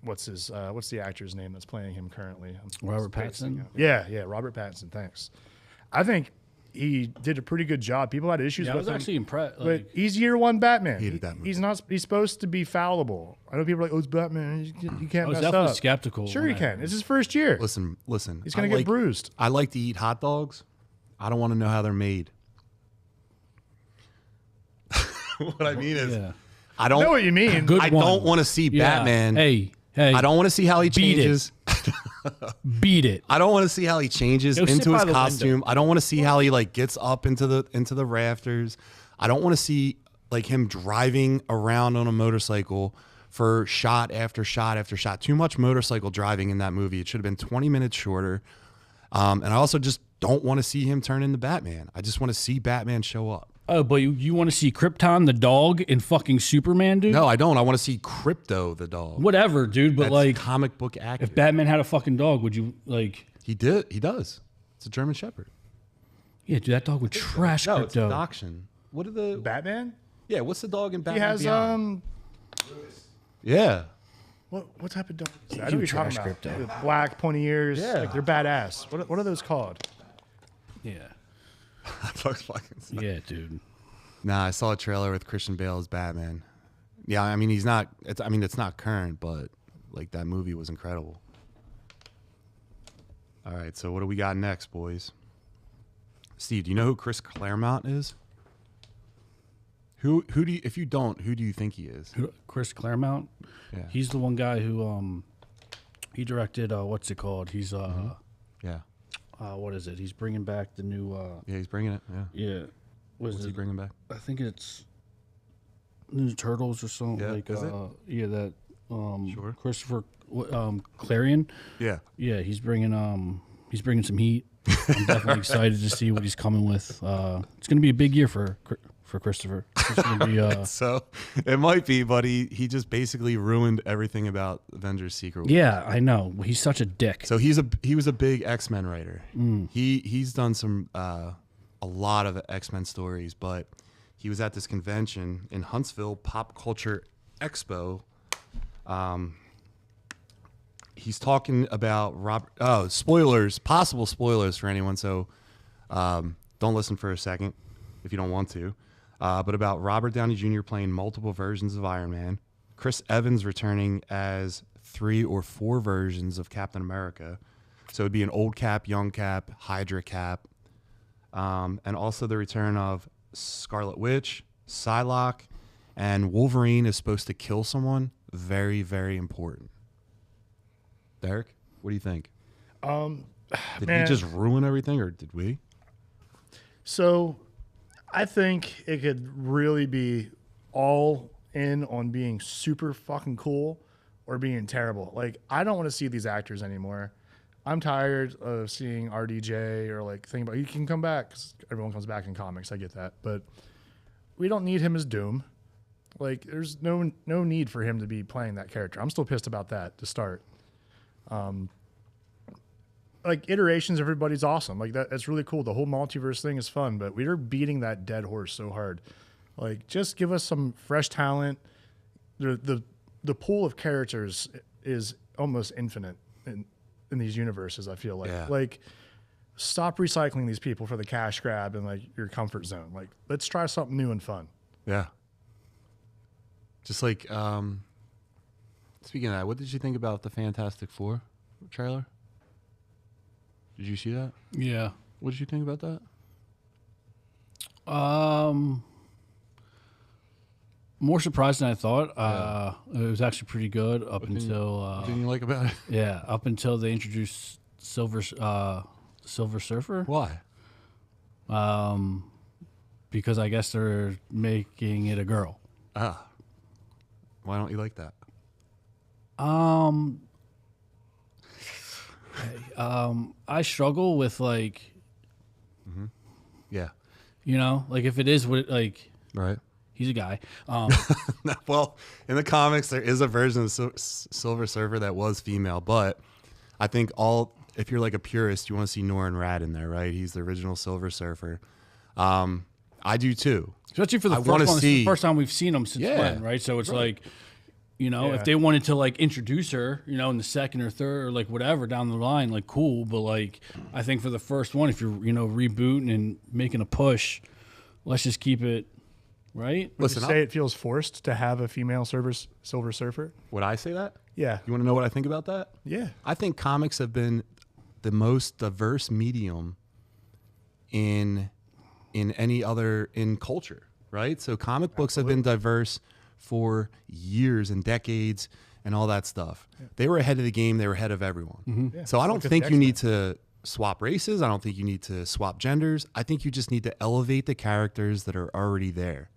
what's the actor's name that's playing him currently? Robert Pattinson? Yeah, Robert Pattinson. Thanks. I think he did a pretty good job. People had issues I with was him, actually impressed. but he's year one Batman. Hated that movie. He's not. He's supposed to be fallible. I know people are like, "Oh, it's Batman. You can't I was mess definitely up." skeptical. Sure, when he can. It's his first year. Listen. He's gonna get bruised. I like to eat hot dogs. I don't want to know how they're made. What I mean is, Yeah. I I don't. know what you mean. Good I one. don't want to see Yeah. Batman. Hey. I don't want to see how he Beat it. changes. Beat it. I don't want to see how he changes Go sit into by his the costume. window. I don't want to see how he like gets up into the rafters. I don't want to see like him driving around on a motorcycle for shot after shot after shot. Too much motorcycle driving in that movie. It should have been 20 minutes shorter. And I also just don't want to see him turn into Batman. I just want to see Batman show up. Oh, but you want to see Krypton the dog in fucking Superman, dude? No, I don't. I want to see Crypto the dog. Whatever, dude. But That's like, comic book accurate. if Batman had a fucking dog, would you like? He does. It's a German Shepherd. Yeah, dude, that dog would trash No, it's a Crypto. dachshund. What are the Batman. Yeah, what's the dog in He Batman has Beyond? Yeah. What type of dog is that? I know You what you're talking trash about. Crypto. With black, pointy ears. Yeah. Like they're badass. What are those called? Yeah, Fuck's fucking sick. yeah, dude. Nah, I saw a trailer with Christian Bale as Batman. Yeah, I mean he's not. It's not current, but like that movie was incredible. All right, so what do we got next, boys? Steve, do you know who Chris Claremont is? Who do you, if you don't, who do you think he is? Chris Claremont. Yeah. He's the one guy who he directed what's it called? He's Yeah. what is it? He's bringing back the new Yeah, he's bringing it. Yeah. yeah. What's he bringing back? I think it's Ninja Turtles or something. Yeah, like is it? Yeah, that Sure. Christopher Clarion. Yeah. Yeah, he's bringing some heat. I'm definitely excited to see what he's coming with. It's going to be a big year for Christopher. It's going to be So it might be, but he just basically ruined everything about Avengers Secret Wars. yeah, I know. He's such a dick. So he was a big X-Men writer. He's done some a lot of X-Men stories, but he was at this convention in Huntsville, Pop Culture Expo. He's talking about possible spoilers for anyone. So don't listen for a second if you don't want to. But about Robert Downey Jr. playing multiple versions of Iron Man, Chris Evans returning as 3 or 4 versions of Captain America. So it'd be an old Cap, young Cap, Hydra Cap, and also the return of Scarlet Witch, Psylocke, and Wolverine is supposed to kill someone. Very, very important. Derek, what do you think? Did man. he just ruin everything, or did we? So I think it could really be all in on being super fucking cool or being terrible. Like, I don't want to see these actors anymore. I'm tired of seeing RDJ or like thinking about he can come back 'cause everyone comes back in comics. I get that, but we don't need him as Doom. Like, there's no need for him to be playing that character. I'm still pissed about that to start. Like, iterations, everybody's awesome. Like, that's really cool. The whole multiverse thing is fun, but we are beating that dead horse so hard. Like, just give us some fresh talent. The pool of characters is almost infinite in these universes, I feel like. Yeah. Like, stop recycling these people for the cash grab and like your comfort zone. Like, let's try something new and fun. Yeah. Just like, speaking of that, what did you think about the Fantastic Four trailer? Did you see that? Yeah. What did you think about that? More surprised than I thought. It was actually pretty good up until What didn't you like about it? up until they introduced Silver Surfer. Why? Because I guess they're making it a girl. Ah. Why don't you like that? I struggle with like, Yeah. you know, like if it is what like Right. he's a guy. Well, in the comics, there is a version of Silver Surfer that was female, but I think if you're like a purist, you want to see Norrin Radd in there, right? He's the original Silver Surfer. I do too. Especially for the I first wanna one. It's see- the first time we've seen him since Yeah. when, right? So it's like, you know, Yeah. if they wanted to like introduce her, you know, in the second or third or like whatever down the line, like cool. But like, I think for the first one, if you're, you know, rebooting and making a push, let's just keep it, right? Would Listen, you say it feels forced to have a female Silver Surfer? would I say that? Yeah. You want to know what I think about that? Yeah. I think comics have been the most diverse medium in any other in culture, right? So comic books have been diverse for years and decades and all that stuff. They were ahead of the game. They were ahead of everyone. Yeah. So I don't Look at think the you X-Men. need to swap races. I don't think you need to swap genders. I think you just need to elevate the characters that are already there.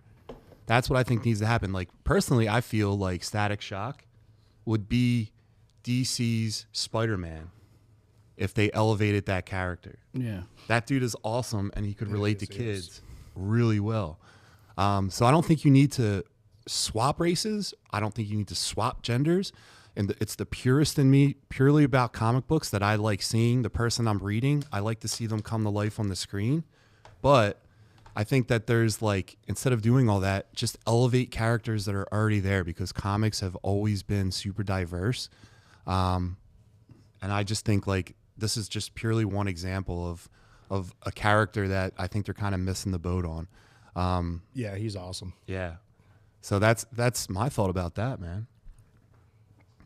That's what I think needs to happen. Like personally, I feel like Static Shock would be DC's Spider-Man if they elevated that character. Yeah. That dude is awesome, and he could relate to kids really well. So I don't think you need to swap races. I don't think you need to swap genders. And it's the purist in me, purely about comic books, that I like seeing the person I'm reading. I like to see them come to life on the screen. But I think that there's like, instead of doing all that, just elevate characters that are already there, because comics have always been super diverse. And I just think like this is just purely one example of a character that I think they're kind of missing the boat on. Yeah, he's awesome. Yeah. So that's my thought about that, man.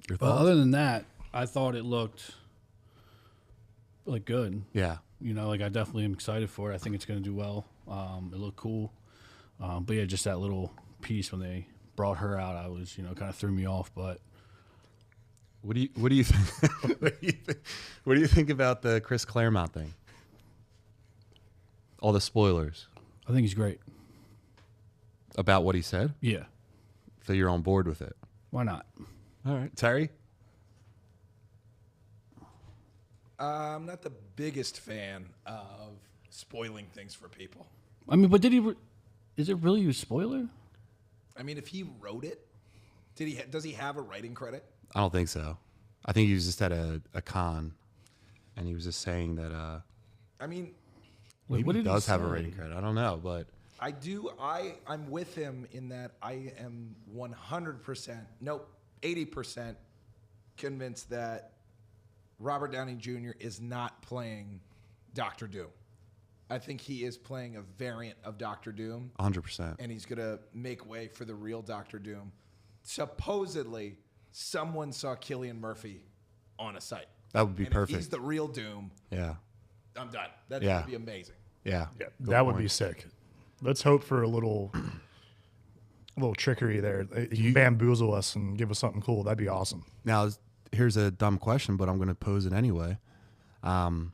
Your But thoughts? other than that, I thought it looked like good. Yeah. You know, like I definitely am excited for it. I think it's going to do well. It looked cool. But yeah, just that little piece when they brought her out, I was, you know, kind of threw me off. But What do you think? What do you think about the Chris Claremont thing? All the spoilers I think he's great. about what he said. Yeah. So you're on board with it. Why not? All right, Terry. I'm not the biggest fan of spoiling things for people. I mean, but did he? Is it really a spoiler? I mean, if he wrote it, does he have a writing credit? I don't think so. I think he was just at a con, and he was just saying that I mean, Wait, maybe what he did does have a say? rating credit. I don't know, but I'm with him in that I am 100%, nope, 80% convinced that Robert Downey Jr. is not playing Doctor Doom. I think he is playing a variant of Doctor Doom, 100%. and he's going to make way for the real Doctor Doom. Supposedly, someone saw Cillian Murphy on a site. That would be And perfect. if he's the real Doom, Yeah. I'm done. That's Yeah. going to be amazing. Yeah. Yeah, Good that would point. be sick. Let's hope for a little trickery there. You bamboozle us and give us something cool. That'd be awesome. Now, here's a dumb question, but I'm going to pose it anyway. Do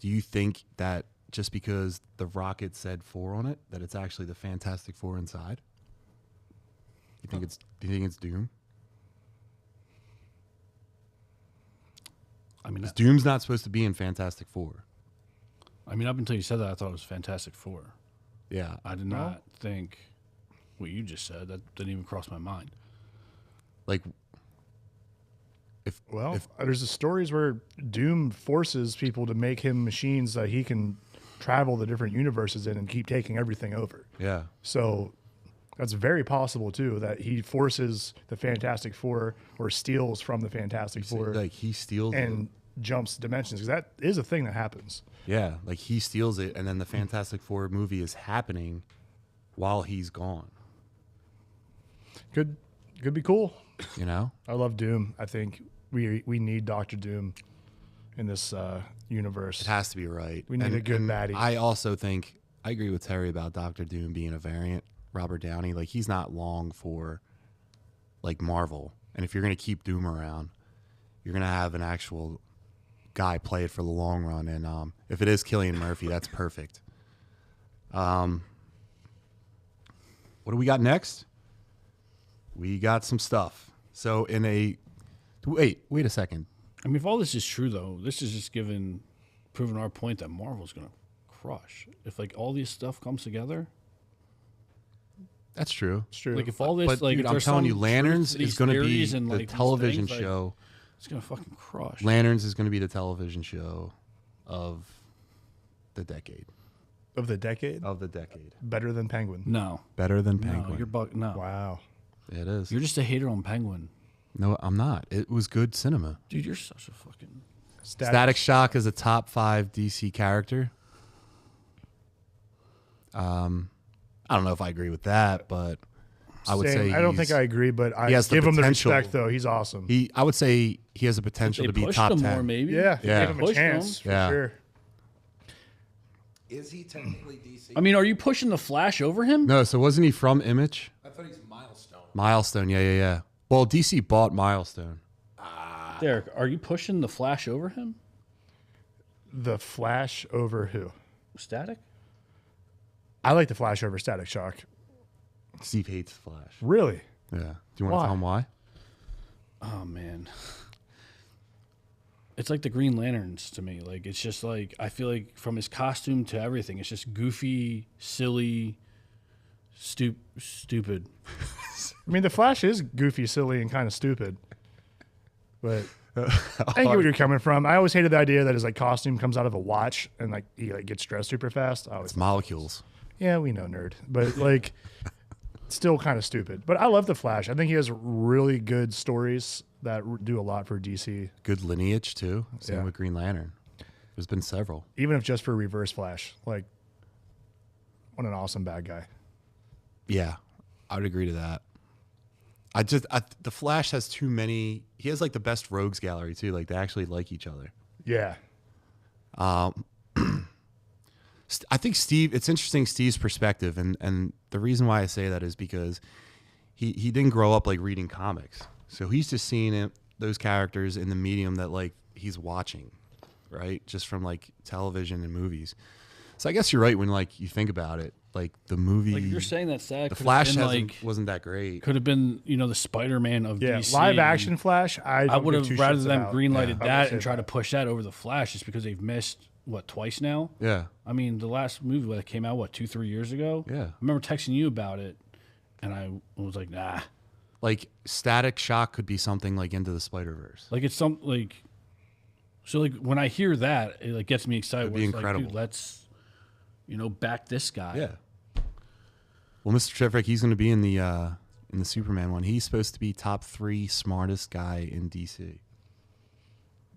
you think that just because the rocket said 4 on it, that it's actually the Fantastic Four inside? Do you think it's Doom? I mean, 'Cause Doom's not supposed to be in Fantastic Four. up until you said that, I thought it was Fantastic Four. Yeah. I did not think what you just said. That didn't even cross my mind. Like, Well, there's the stories where Doom forces people to make him machines that he can travel the different universes in and keep taking everything over. yeah. So that's very possible too, that he forces the Fantastic Four or steals from the Fantastic Four Like, he steals it. and jumps dimensions, because that is a thing that happens. Yeah. Like, he steals it, and then the Fantastic Four movie is happening while he's gone. Could be cool. You know? I love Doom. I think we need Doctor Doom in this universe. It has to be right. We need a good baddie. I also think, I agree with Terry about Doctor Doom being a variant. Robert Downey. Like, he's not long for like Marvel. And if you're going to keep Doom around, you're going to have an actual guy play it for the long run. And if it is Cillian Murphy, that's perfect. What do we got next? We got some stuff. So wait a second. I mean, if all this is true, though, this is just proving our point that Marvel's going to crush. If, like, all this stuff comes together. That's true. It's true. Like, if all this, But like, dude, if I'm there's telling some you, Lanterns truth to is these going to be theories and, the like, these television things, like, show. it's going to fucking crush. Lanterns is going to be the television show of the decade. Of the decade? Of the decade. Better than Penguin. No. Better than No, Penguin. no. Wow. It is. You're just a hater on Penguin. No, I'm not. It was good cinema. Dude, you're such a fucking... Static Shock is a top 5 DC character. I don't know if I agree with that, but I would say I don't think I agree, but I he has the give him the potential. respect, though. He's awesome. I would say he has the potential They to be pushed top him 10. more, maybe. yeah, Yeah. give him a Pushed chance him. for Yeah. sure. Is he technically DC? I mean, are you pushing the Flash over him? No, so wasn't he from Image? I thought he's Milestone. Milestone, yeah. Well, DC bought Milestone. Derek, are you pushing the Flash over him? The Flash over who? Static? I like the Flash over Static Shock. Steve hates Flash. Really? Yeah. Do you want Why? to tell him why? Oh, man. It's like the Green Lanterns to me. Like, it's just like, I feel like from his costume to everything, it's just goofy, silly, stupid. I mean, the Flash is goofy, silly, and kind of stupid. But I get where you're coming from. I always hated the idea that his like costume comes out of a watch and like he like gets dressed super fast. I always It's molecules. Yeah, we know, nerd. But like, still kind of stupid. But I love the Flash. I think he has really good stories that do a lot for DC, Good lineage, too. Same Yeah. with Green Lantern. There's been several. even if just for Reverse Flash. Like, what an awesome bad guy. Yeah, I would agree to that. The Flash has too many. He has like the best rogues gallery too. Like they actually like each other. Yeah. I think Steve. It's interesting Steve's perspective, and the reason why I say that is because he didn't grow up like reading comics, so he's just seeing those characters in the medium that like he's watching, right? Just from like television and movies. So I guess you're right when like you think about it. Like the movie, Like, you're saying that Static the could Flash have been, like, wasn't that great. could have been, the Spider-Man of Yeah. DC. Live action Flash, I would give have, two rather shits than about. greenlighted I would that say and try to push that over the Flash just because they've missed, twice now? Yeah, I mean, the last movie that came out, 2-3 years ago? Yeah. I remember texting you about it, and I was like, nah. like Static Shock could be something like Into the Spider-Verse. Like, it's so, like, when I hear that, it, like, gets me excited. It'd be where it's incredible. Like, dude, let's, back this guy. Yeah. Well, Mr. Chifrick, he's going to be in the Superman one. He's supposed to be top 3 smartest guy in DC.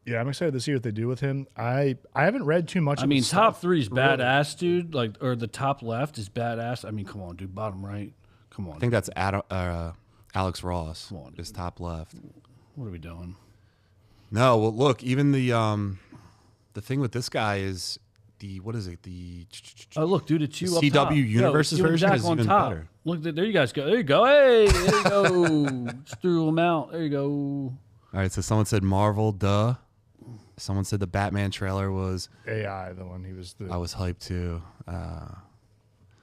Yeah, I'm excited to see what they do with him. I haven't read too much. I of mean, his top stuff, 3 is really. badass, dude. Like, or the top left is badass. I mean, come on, dude. Bottom right. Come on. I think that's Alex Ross. Come on, is top left. What are we doing? No, well, look, even the thing with this guy is what is it? The Oh, look, dude, it's you The up CW top. Universe's Yo, version Jack is on even top. better. Look, there you guys go. There you go. Hey, there you go. Just threw them out. There you go. All right, so someone said Marvel, duh. Someone said the Batman trailer was. AI, the one he was the I was hyped too.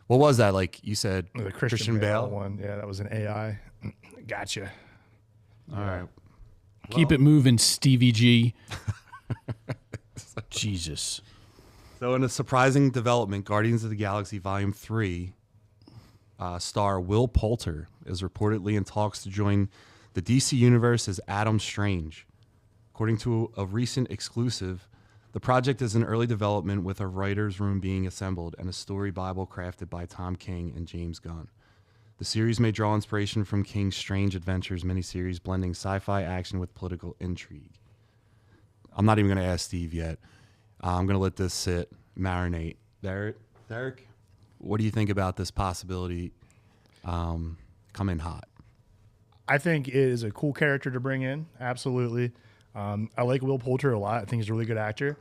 What was that? Like you said, the Christian Bale one. Yeah, that was an AI. Gotcha. All right. Keep it moving, Stevie G. Jesus. So, in a surprising development, Guardians of the Galaxy Volume 3 star Will Poulter is reportedly in talks to join the DC Universe as Adam Strange. According to a recent exclusive, the project is in early development with a writer's room being assembled and a story Bible crafted by Tom King and James Gunn. The series may draw inspiration from King's Strange Adventures miniseries, blending sci-fi action with political intrigue. I'm not even going to ask Steve yet. I'm going to let this sit, marinate. Derek, what do you think about this possibility coming hot? I think it is a cool character to bring in. Absolutely. I like Will Poulter a lot. I think he's a really good actor.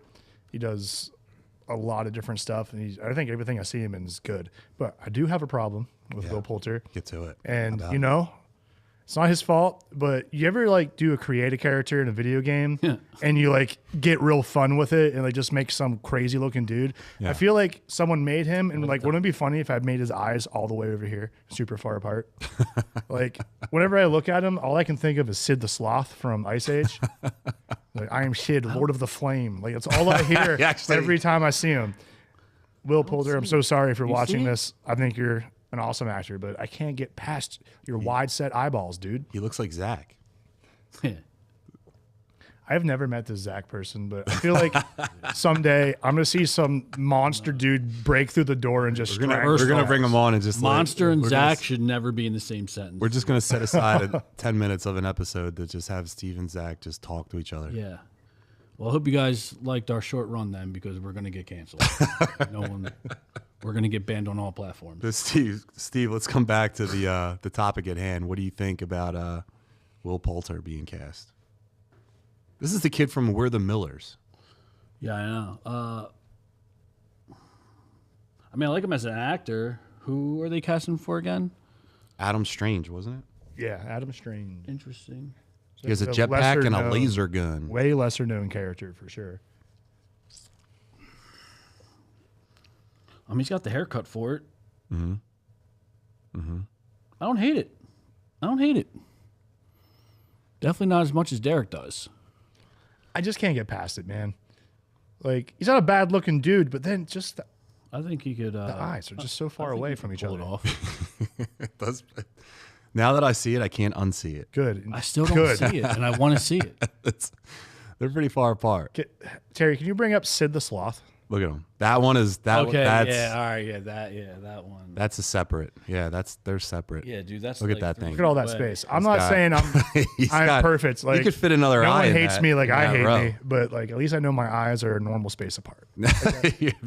He does a lot of different stuff, and I think everything I see him in is good. But I do have a problem with Will Poulter. Get to it. And you know, it's not his fault, but you ever like create a character in a video game and you like get real fun with it and like just make some crazy looking dude? Yeah. I feel like someone made him, and like, wouldn't it be funny if I made his eyes all the way over here, super far apart? Like, whenever I look at him, all I can think of is Sid the Sloth from Ice Age. Like, I am Sid, Lord of the Flame. Like, it's all I hear every time I see him. Will Poulter, I'm so sorry for watching this. I think you're an awesome actor, but I can't get past your wide set eyeballs, dude. He looks like Zach. I've never met this Zach person, but I feel like someday I'm gonna see some monster dude break through the door and just We're gonna bring him on and just Monster and we're Zach should never be in the same sentence. We're just gonna set aside 10 minutes of an episode to just have Steve and Zach just talk to each other. Yeah. Well, I hope you guys liked our short run then, because we're gonna get canceled. We're gonna get banned on all platforms. But Steve, let's come back to the topic at hand. What do you think about Will Poulter being cast? This is the kid from We're the Millers. Yeah, I know. I mean, I like him as an actor. Who are they casting for again? Adam Strange, wasn't it? Yeah, Adam Strange. Interesting. He has a Lesser jetpack and a known- laser gun. Way lesser known character for sure. I mean, he's got the haircut for it. Mm-hmm. Mm-hmm. I don't hate it. Definitely not as much as Derek does. I just can't get past it, man. Like, he's not a bad looking dude, but then just the I think he could. eyes are just so far away from each pull other. it off. It does. Now that I see it, I can't unsee it. Good. I still don't Good. see it, and I want to see it. They're pretty far apart. Terry, can you bring up Sid the Sloth? Look at them. That one is that. Okay, That's, yeah, all right, that one. That's a separate. Yeah, they're separate. Yeah, dude, that's Look at like that 3 thing. Look at all that feet space. away. I'm not got- saying I'm perfect. Like, you could fit another no eye. one in hates that- me like in I that hate row. me, but like at least I know my eyes are a normal space apart.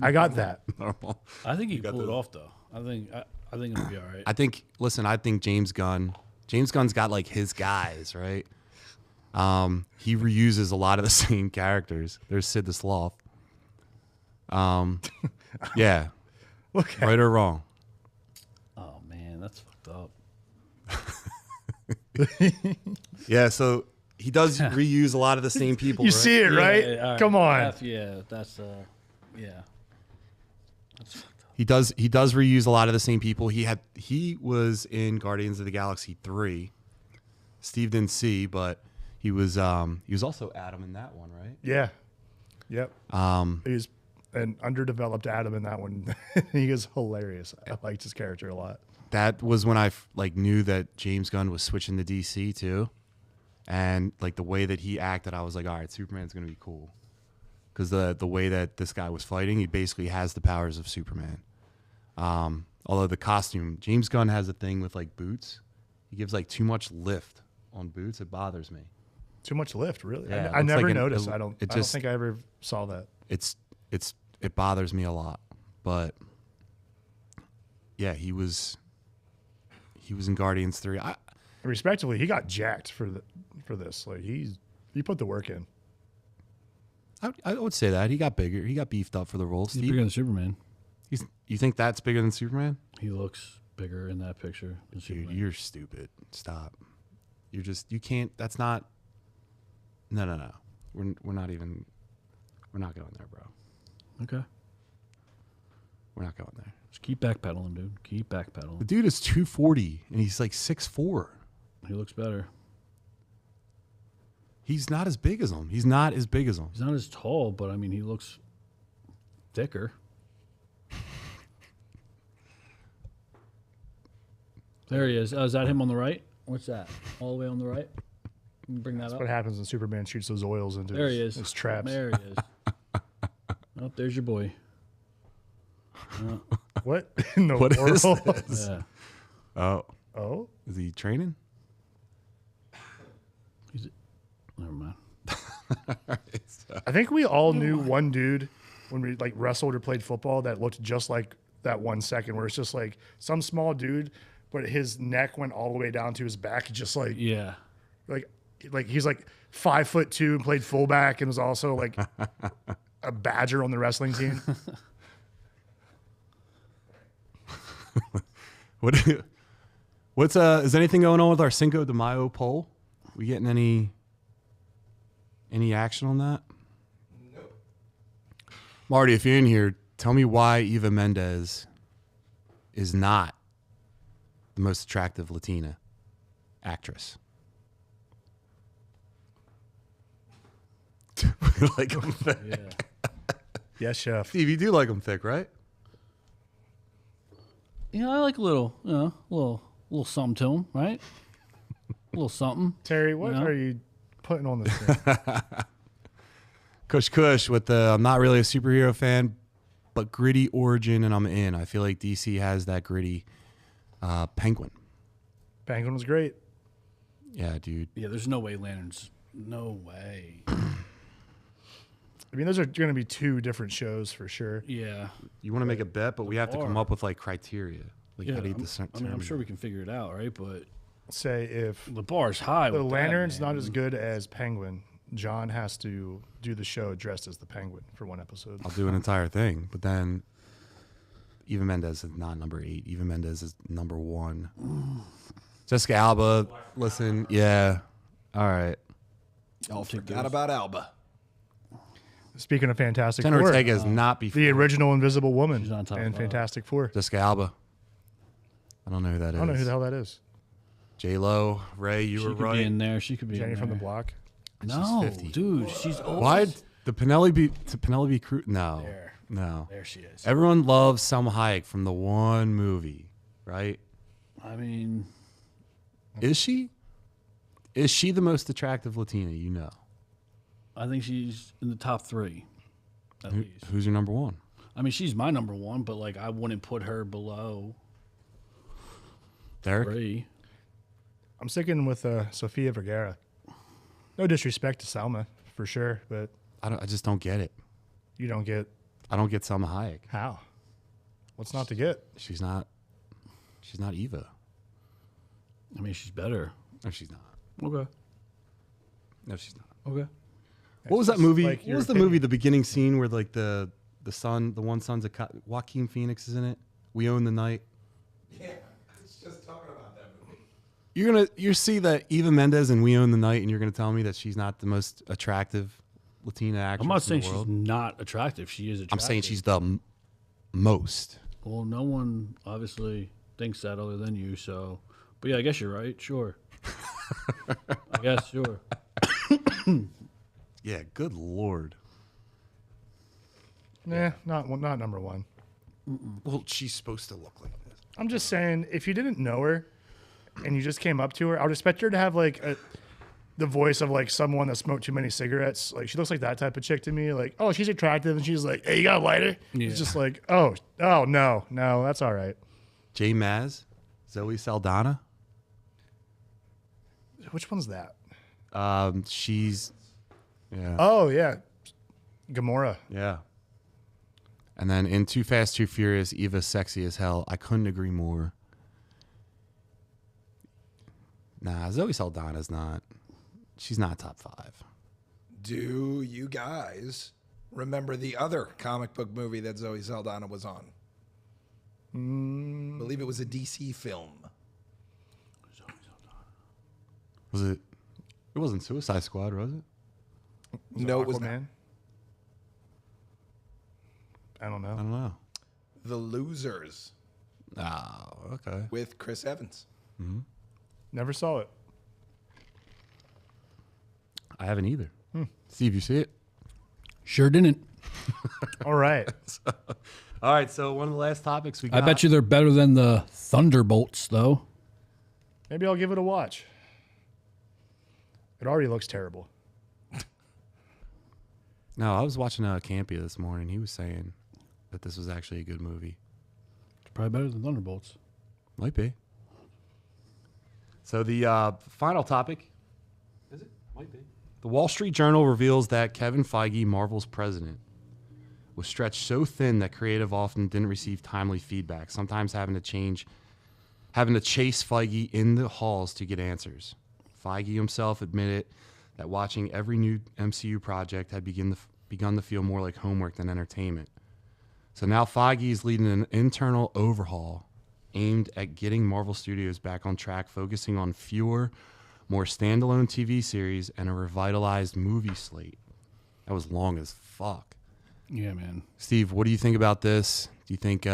I got that. Normal. I think he can pull it off though. I think it'll be all right. I think. Listen, I think James Gunn's got like his guys, right? He reuses a lot of the same characters. There's Sid the Sloth. Yeah. Look at Right or wrong? Oh man, that's fucked up. Yeah. So he does reuse a lot of the same people. you right? see it, right? Yeah, all right. Come on. That's yeah. That's fucked up. He does reuse a lot of the same people. He was in Guardians of the Galaxy 3. Steve didn't see, but he was also Adam in that one, right? Yeah. Yep. He's an underdeveloped Adam in that one. He is hilarious. I liked his character a lot. That was when I knew that James Gunn was switching to DC too, and like the way that he acted, I was like, all right, Superman's gonna be cool, because the way that this guy was fighting, he basically has the powers of Superman. Although the costume, James Gunn has a thing with like boots. He gives like too much lift on boots. It bothers me. Too much lift, really. Yeah, it I looks never like noticed. I don't just- think I ever saw that. It bothers me a lot, but yeah, he was in Guardians 3. Respectively, he got jacked for this. Like he put the work in. I would say that he got bigger. He got beefed up for the role. He's Steve, bigger than Superman. you think that's bigger than Superman? He looks bigger in that picture than Dude, Superman. you're stupid. Stop. You can't. That's not. No. We're not going there, bro. Okay. We're not going there. Just keep backpedaling, dude. Keep The backpedaling. dude is 240 and he's like 6'4". He looks better. He's not as big as him. He's not as big as him. He's not as tall, but I mean, he looks thicker. There he is. Oh, is that him on the right? What's that? All the way on the right? Can you bring that That's up? what happens when Superman shoots those oils into There he is. his traps. There he is. Oh, there's your boy. What in the What is world? this? Yeah. Oh, Oh, is he training? Never mind. I think we all knew one dude when we like wrestled or played football that looked just like that 1 second, where it's just like some small dude, but his neck went all the way down to his back, just like Yeah. like he's like 5'2" and played fullback and was also like a badger on the wrestling team. What's is anything going on with our Cinco de Mayo poll? We getting any action on that? Nope. Marty, if you're in here, tell me why Eva Mendes is not the most attractive Latina actress. Like them thick. Yeah. Yes, chef. Steve, you do like them thick, right? Yeah, I like a little, little something to him, right? A little something. Terry, what are you putting on this thing? Kush with the I'm not really a superhero fan, but gritty origin, and I'm in. I feel like DC has that gritty Penguin. Penguin was great. Yeah, dude. Yeah, there's no way Lanterns. No way. I mean, those are going to be two different shows for sure. Yeah. You want to make a bet, but we have to come up with like criteria. Like Yeah, how do you I'm sure we can figure it out, right? But Say if the bar's high. the with that, Lantern's man. not as good as Penguin, John has to do the show dressed as the Penguin for one episode. I'll do an entire thing, but then Eva Mendes is not number 8. Eva Mendes is number 1. Jessica Alba, listen, yeah, all right. Y'all forgot about Alba. Speaking of Fantastic Jenna Four, Ortega is not before the original Invisible Woman She's on top and of that. Fantastic Four. Jessica Alba. I don't know who that is. I don't know who the hell that is. J-Lo, Ray, you She were could right. be in there. She could be Jenny in from the there. Block. No, 50. dude, she's old. Why the Penelope Cruz? No, There. no. There she is. Everyone loves Selma Hayek from the one movie, right? I mean, Is she? Is she the most attractive Latina you know? I think she's in the top 3, at least. Who's your number 1? I mean, she's my number 1, but like I wouldn't put her below Derek? 3. I'm sticking with Sofia Vergara. No disrespect to Salma, for sure, but I just don't get it. you don't get I don't get Selma Hayek. how. What's not to get? She's not Eva. I mean, she's better. No, she's not. Okay. No, she's not. Okay. What was that just movie? like What your was the opinion. movie? The beginning scene where like the one son's Joaquin Phoenix is in it. We Own the Night. Yeah, I was just talking about that movie. You see that Eva Mendes and We Own the Night, and you're gonna tell me that she's not the most attractive Latina actress I'm not in saying the she's world. not attractive. She is attractive. I'm saying she's the most. Well, no one obviously thinks that other than you. So, but yeah, I guess you're right. Sure. I guess sure. Yeah, good lord. Nah, not number 1. Well, she's supposed to look like this. I'm just saying, if you didn't know her and you just came up to her, I would expect her to have like the voice of like someone that smoked too many cigarettes. Like she looks like that type of chick to me. Like, oh, she's attractive, and she's like, hey, you got a lighter? Yeah. It's just like, oh no, that's all right. J Maz, Zoe Saldana. Which one's that? She's yeah. Oh yeah, Gamora. Yeah. And then in Too Fast, Too Furious, Eva's sexy as hell. I couldn't agree more. Nah, Zoe Saldana's not. She's not top 5. Do you guys remember the other comic book movie that Zoe Saldana was on? I believe it was a DC film. Was it? It wasn't Suicide Squad, was it? No, it was not. Aquaman? I don't I know. don't know. The Losers Oh, okay. with Chris Evans. Never saw it. I haven't either. Steve, you see it? Sure didn't. All right. All right, so one of the last topics we I got. bet you they're better than the Thunderbolts, though. Maybe I'll give it a watch. It already looks terrible. No, I was watching Campia this morning. He was saying that this was actually a good movie. It's probably better than Thunderbolts. Might be. So the final topic. Is it? Might be. The Wall Street Journal reveals that Kevin Feige, Marvel's president, was stretched so thin that creative often didn't receive timely feedback, sometimes having to chase Feige in the halls to get answers. Feige himself admitted that watching every new MCU project had begun to feel more like homework than entertainment. So now Feige is leading an internal overhaul aimed at getting Marvel Studios back on track, focusing on fewer, more standalone TV series and a revitalized movie slate. That was long as fuck. Yeah, man. Steve, what do you think about this? Do you think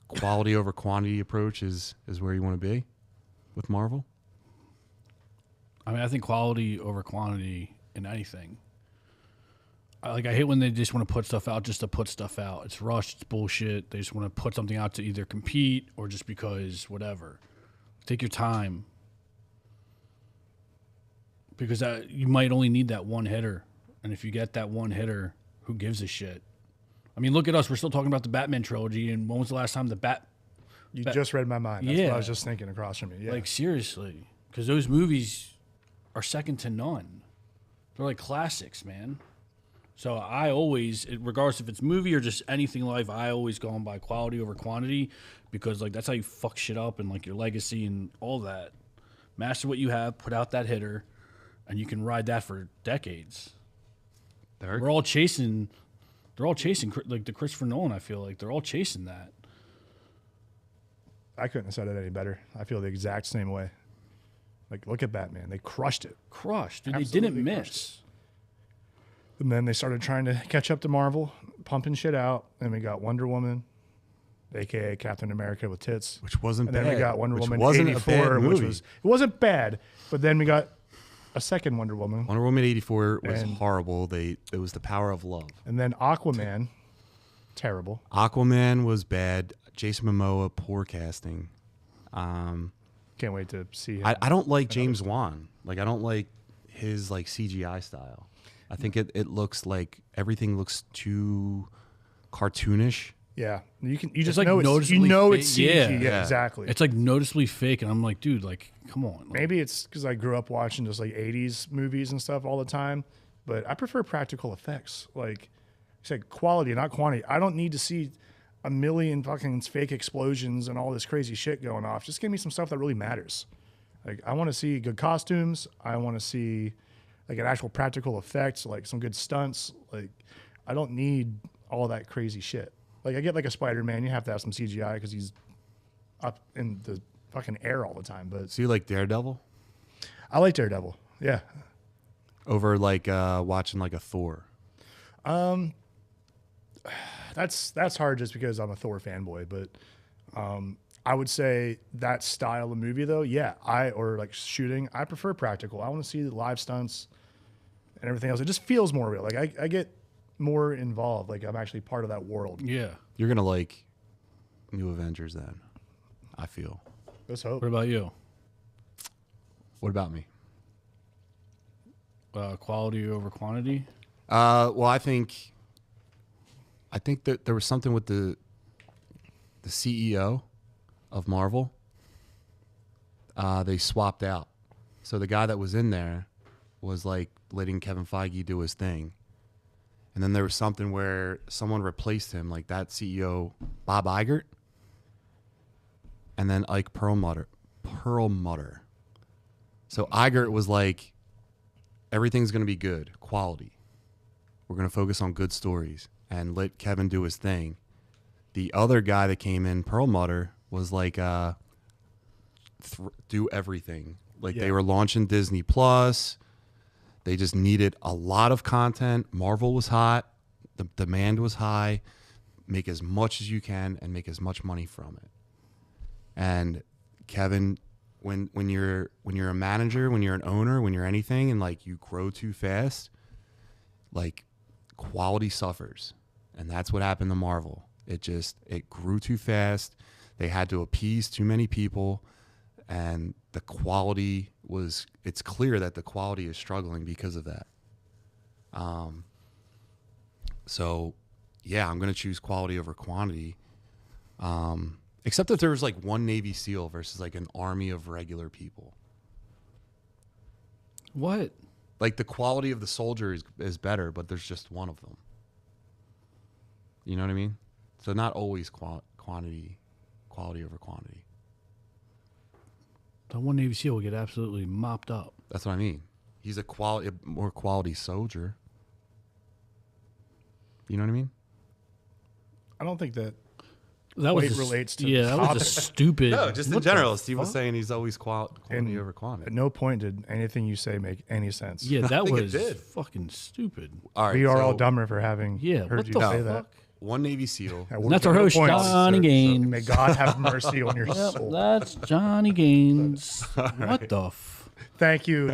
quality over quantity approach is where you want to be with Marvel? I mean, I think quality over quantity in anything. I hate when they just want to put stuff out just to put stuff out. It's rushed. It's bullshit. They just want to put something out to either compete or just because whatever. Take your time. Because you might only need that one hitter. And if you get that one hitter, who gives a shit? I mean, look at us. We're still talking about the Batman trilogy. And when was the last time You just read my mind. That's Yeah. what I was just thinking across from me. Yeah. Like, seriously. Because those movies are second to none. They're like classics, man. So I always, regardless if it's movie or just anything live, I always go on by quality over quantity because, like, that's how you fuck shit up and, like, your legacy and all that. Master what you have, put out that hitter, and you can ride that for decades. Derek? They're all chasing, like, the Christopher Nolan, I feel like. They're all chasing that. I couldn't have said it any better. I feel the exact same way. Like, look at Batman. They crushed it. Crushed. Dude, Absolutely they didn't crushed miss. And then they started trying to catch up to Marvel, pumping shit out. And we got Wonder Woman, a.k.a. Captain America with tits. Which wasn't and bad. then we got Wonder Which Woman wasn't a 84, bad which movie. was, it wasn't bad. But then we got a second Wonder Woman. Wonder Woman 84 was And- horrible. It was the power of love. And then Aquaman, terrible. Aquaman was bad. Jason Momoa, poor casting. Can't wait to see him. I don't like James Wan. Like, I don't like his like CGI style. I think it looks like everything looks too cartoonish. Yeah, you just like know it's noticeably it's CG. fake. Yeah, Yeah. exactly. It's like noticeably fake, and I'm like, dude, like, come on. Like, Maybe it's because I grew up watching just like 80s movies and stuff all the time, but I prefer practical effects. Like I said, quality, not quantity. I don't need to see a million fucking fake explosions and all this crazy shit going off. Just give me some stuff that really matters. Like, I want to see good costumes. I want to see like an actual practical effects, like some good stunts. Like, I don't need all that crazy shit. Like, I get like a Spider-Man, you have to have some CGI because he's up in the fucking air all the time. But So you like Daredevil I like Daredevil. Yeah. over like watching like a Thor? That's hard just because I'm a Thor fanboy, but I would say that style of movie though, yeah, or like shooting, I prefer practical. I want to see the live stunts and everything else. It just feels more real. Like I get more involved. Like I'm actually part of that world. yeah. You're gonna like New Avengers then, I feel. Let's hope. What about you? What about me? Quality over quantity? Well, I think that there was something with the CEO of Marvel. They swapped out. So the guy that was in there was like letting Kevin Feige do his thing. And then there was something where someone replaced him, like that CEO, Bob Iger, and then Ike Perlmutter. So Iger was like, everything's going to be good, quality. We're going to focus on good stories and let Kevin do his thing. The other guy that came in, Perlmutter, was like, do everything. Like they were launching Disney Plus. They just needed a lot of content. Marvel was hot. The demand was high. Make as much as you can and make as much money from it. And Kevin, when you're a manager, when you're an owner, when you're anything, and like you grow too fast, like quality suffers. And that's what happened to Marvel. It grew too fast. They had to appease too many people. And the quality it's clear that the quality is struggling because of that. So yeah, I'm going to choose quality over quantity. Except if there was like one Navy SEAL versus like an army of regular people. What? Like the quality of the soldier is better, but there's just one of them. You know what I mean? So not always quality over quantity. That one Navy SEAL will get absolutely mopped up. That's what I mean. He's a more quality soldier. You know what I mean? I don't think that That was weight a, relates to yeah, the that was a topic. stupid. No, just in what the general. Steve was fuck? saying he's always quality over At quantity. no point did anything you say make any sense. Yeah, that think it was did. fucking stupid. All right, We are all so dumber for having Yeah, heard what you the say fuck? that. one Navy SEAL. At That's our no host, point, Johnny sir. Gaines. May God have mercy on your Yep, soul. that's Johnny Gaines. What the Thank you.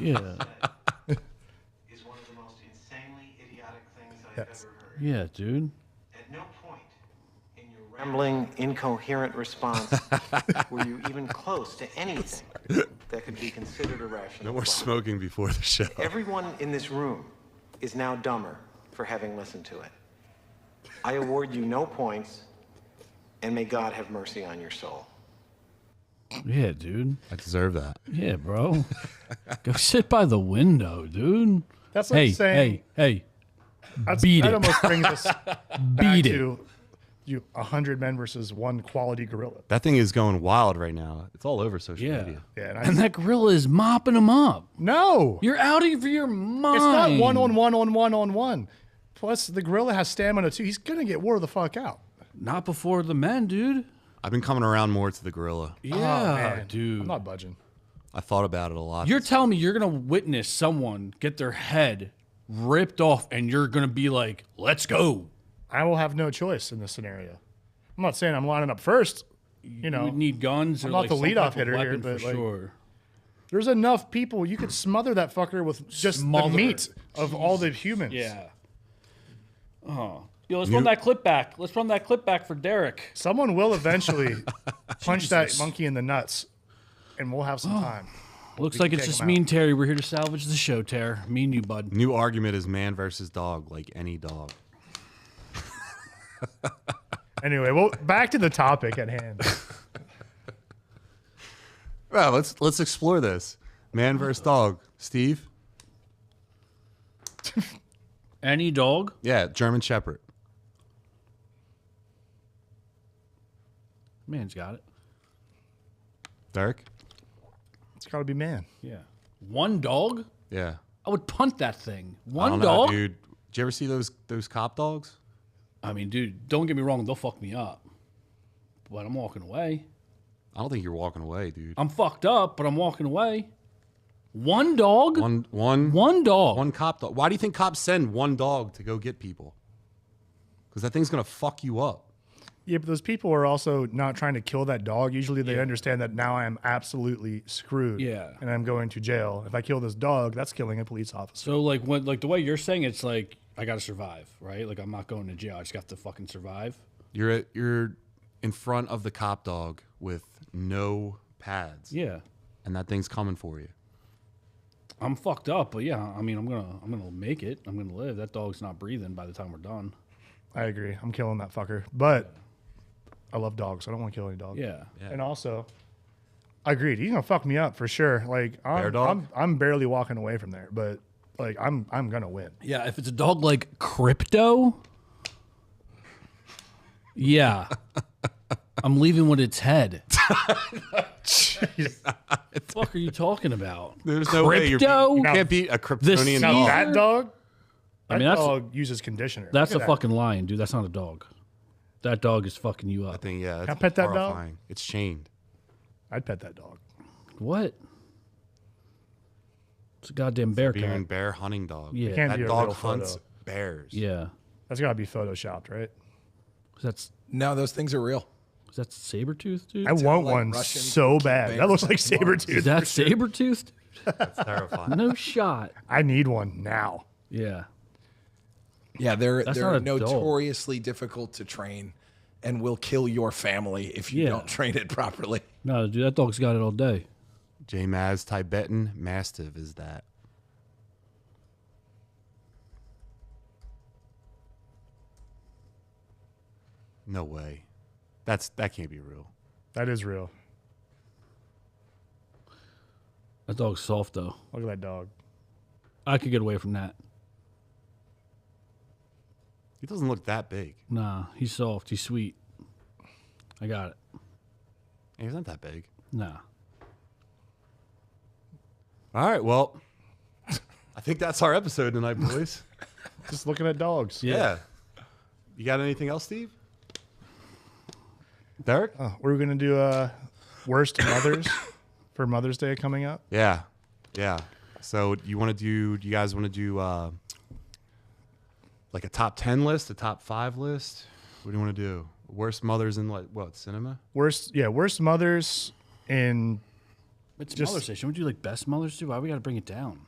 yeah, is one of the most insanely idiotic things I've Yes. ever heard. yeah, dude. At no point in your rambling, incoherent response were you even close to anything that could be considered a rational No more thought. smoking before the show. Everyone in this room is now dumber for having listened to it. I award you no points, and may God have mercy on your soul. Yeah, dude. I deserve that. Yeah, bro. Go sit by the window, dude. That's like Hey, saying hey, that's, beat that it. almost brings us beat back it. to 100 men versus one quality gorilla. That thing is going wild right now. It's all over social Yeah. media. Yeah, and And that gorilla is mopping him up. no, You're out of your mind. it's not one on one on one on one. Plus, the gorilla has stamina too. He's gonna get wore the fuck out. Not before the men, dude. I've been coming around more to the gorilla. Yeah, Oh, man. dude. I'm not budging. I thought about it a lot. You're telling me you're gonna witness someone get their head ripped off, and you're gonna be like, "Let's go." I will have no choice in this scenario. I'm not saying I'm lining up first. You know, We need guns. I'm or not like the some leadoff type of hitter here, weapon but, for like, sure. there's enough people you could smother that fucker with just Smother. the meat of all the humans. Yeah. Oh. Yo, let's run that clip back. Let's run that clip back for Derek. Someone will eventually punch that monkey in the nuts, and we'll have some time. Looks We like can it's take just him me out. and Terry. We're here to salvage the show, Terry. Me and you, bud. New argument is man versus dog, like any dog. Anyway, well, back to the topic at hand. Well, let's explore this. Man versus dog. Steve? Any dog? Yeah, German Shepherd. Man's got it. Derek? It's got to be man. Yeah. One dog? Yeah. I would punt that thing. I One don't know, dog? dude. Did you ever see those cop dogs? I mean, dude, don't get me wrong. They'll fuck me up. But I'm walking away. I don't think you're walking away, dude. I'm fucked up, but I'm walking away. One dog? One dog. One cop dog. Why do you think cops send one dog to go get people? Because that thing's gonna fuck you up. Yeah, but those people are also not trying to kill that dog. Usually they understand that now I am absolutely screwed. Yeah. And I'm going to jail. If I kill this dog, that's killing a police officer. So like when like the way you're saying it's like I gotta survive, right? Like I'm not going to jail. I just got to fucking survive. You're in front of the cop dog with no pads. Yeah. And that thing's coming for you. I'm fucked up, but yeah, I mean I'm gonna make it. I'm gonna live. That dog's not breathing by the time we're done. I agree. I'm killing that fucker. But I love dogs. I don't want to kill any dog. Yeah. And also, I agreed. He's gonna fuck me up for sure. Like Bear dog? I'm barely walking away from there, but like I'm gonna win. Yeah, if it's a dog like Crypto, yeah. I'm leaving with its head. What the fuck are you talking about? There's no way you Crypto? can't beat a Kryptonian Now dog. That dog. I That mean, that's- dog uses conditioner. That's a Look at that. fucking lion, dude. That's not a dog. That dog is fucking you up. I think, yeah, I that's pet that dog? horrifying. It's chained. I'd pet that dog. What? It's a goddamn bear Being cat. bear hunting dog. Yeah. Can't That be a dog real hunts photo. bears. Yeah. That's gotta be photoshopped, right? That's No, those things are real. is that Sabretooth, dude? I want like one Russian so keep bad. bears That looks like like marks. Sabretooth. Is that Sabretooth? That's terrifying. No shot. I need one now. Yeah. Yeah, they're That's not a dog. notoriously difficult to train and will kill your family if you Yeah. don't train it properly. No, dude, that dog's got it all day. J Maz Tibetan Mastiff is that. No way. That can't be real. That is real. That dog's soft though. Look at that dog. I could get away from that. He doesn't look that big. Nah, he's soft. He's sweet. I got it. He's not that big. Nah. All right, well, I think that's our episode tonight, boys. Just looking at dogs. Yeah. You got anything else, Steve? Derek? We're going to do worst mothers for Mother's Day coming up. Yeah. So do you guys want to do like a top 10 list, a top 5 list? What do you want to do? Worst mothers in what, cinema? Worst mothers in It's Mother's Day. Shouldn't we do like best Mother's Day? Why we got to bring it down?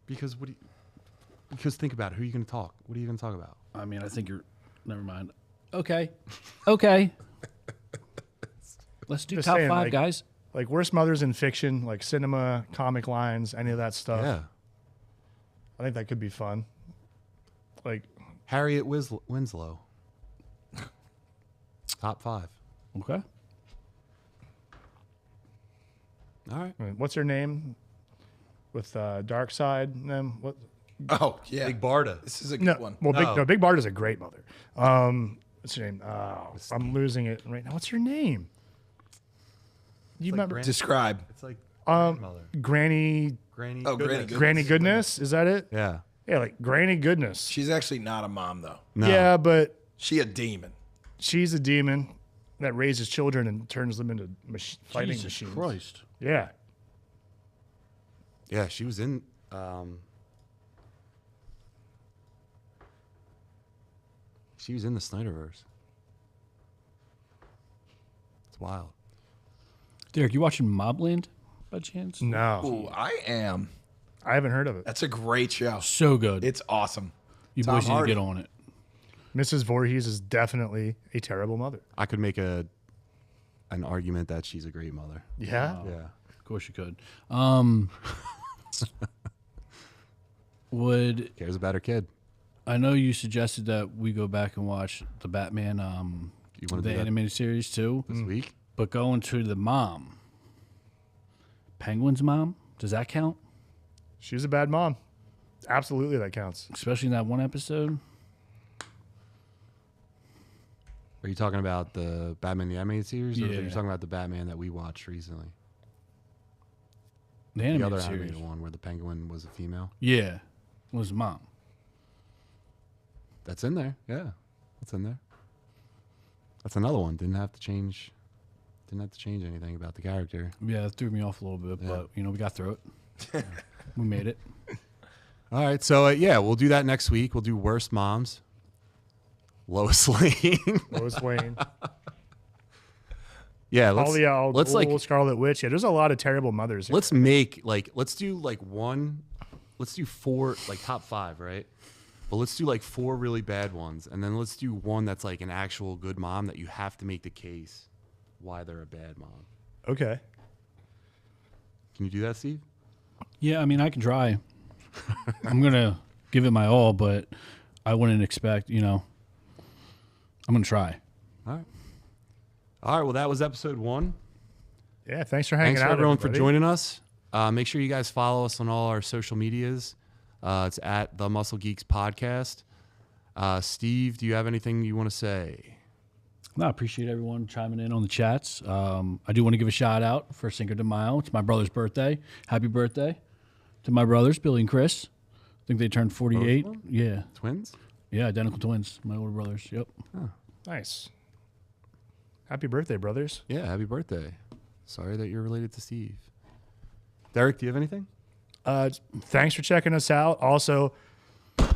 Because think about it. Who are you going to talk? What are you going to talk about? I mean, I think you're. Never mind. Okay. Let's do Just top saying, 5, like- guys. like worst mothers in fiction, like cinema, comic lines, any of that stuff. Yeah. I think that could be fun. Like, Harriet Winslow. Top 5. Okay. All right. I mean, what's her name? With Dark Side and them. What? Oh, yeah. Big Barda. This is a No, good one. well, No. Big Barda's a great mother. What's her name? Oh, I'm losing it right now. What's her name? You remember? Describe. It's like Granny. Granny. Oh, Granny Goodness. Granny Goodness. Is that it? Yeah. Yeah, like Granny Goodness. She's actually not a mom, though. No. Yeah, but She a demon. she's a demon that raises children and turns them into fighting Jesus machines. Christ. Yeah. Yeah, she was in. She was in the Snyderverse. It's wild. Derek, you watching Mobland by chance? No, Ooh, I am. I haven't heard of it. That's a great show. So good. It's awesome. You Tom boys need to Hardy. get on it. Mrs. Voorhees is definitely a terrible mother. I could make an argument that she's a great mother. Yeah. Yeah. Of course you could. Would Cares about her kid. I know you suggested that we go back and watch the Batman You want to the do that animated series too, this week? but going to the mom. Penguin's mom? Does that count? She's a bad mom. Absolutely, that counts. Especially in that one episode? Are you talking about the Batman the animated series, or are you Yeah. talking about the Batman that we watched recently? The The animated other series. animated one where the penguin was a female. Yeah. Was mom. That's in there. Yeah, that's in there. That's another one. Didn't have to change anything about the character. Yeah, that threw me off a little bit, but we got through it. We made it. All right, so yeah, we'll do that next week. We'll do worst moms. Lois Lane. Lois Lane. Yeah, Holly Owl, let's like Scarlet Witch. Yeah, there's a lot of terrible mothers here. let's do let's do 4 like top 5, right? But let's do like 4 really bad ones, and then let's do one that's like an actual good mom that you have to make the case why they're a bad mom. Okay. Can you do that, Steve? Yeah, I mean, I can try. I'm going to give it my all, but I wouldn't expect, I'm going to try. All right. Well, that was episode 1. Yeah, thanks for hanging Thanks out, for everyone for everybody. joining us. Make sure you guys follow us on all our social medias. It's at the Muscle Geeks Podcast. Steve, do you have anything you want to say? No, I appreciate everyone chiming in on the chats. I do want to give a shout out for Cinco de Mayo. It's my brother's birthday. Happy birthday to my brothers, Billy and Chris. I think they turned 48. Both of them? Yeah. Twins? Yeah, identical twins. My older brothers. Yep. Nice. Happy birthday, brothers. Yeah, happy birthday. Sorry that you're related to Steve. Derek, do you have anything? Thanks for checking us out. Also,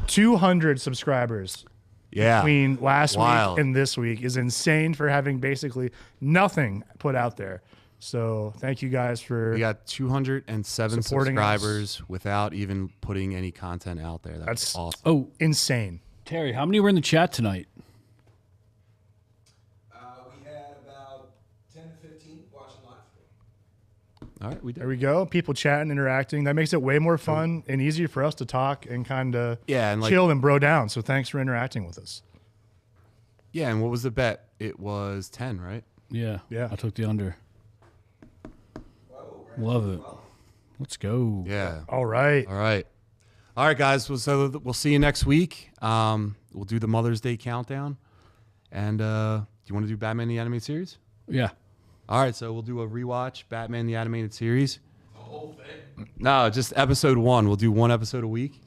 200 subscribers Yeah. between last Wild. week and this week is insane for having basically nothing put out there. So thank you guys for We got 207 Supporting subscribers without even putting any content out there. That's That's- awesome. Oh, insane. Terry, how many were in the chat tonight? We had about 10 to 15 watching live. All right, we did. There we go. People chatting, interacting. That makes it way more fun and easier for us to talk and kind of Yeah, and like chill and bro down. So thanks for interacting with us. yeah, and what was the bet? It was 10, right? Yeah. Yeah. I took the under. Love it. Let's go. Yeah. All right. All right. All right, guys. Well, so we'll see you next week. We'll do the Mother's Day countdown. And do you want to do Batman the Animated Series? Yeah. All right, so we'll do a rewatch, Batman the Animated Series. The whole thing? No, just episode 1. We'll do 1 episode a week.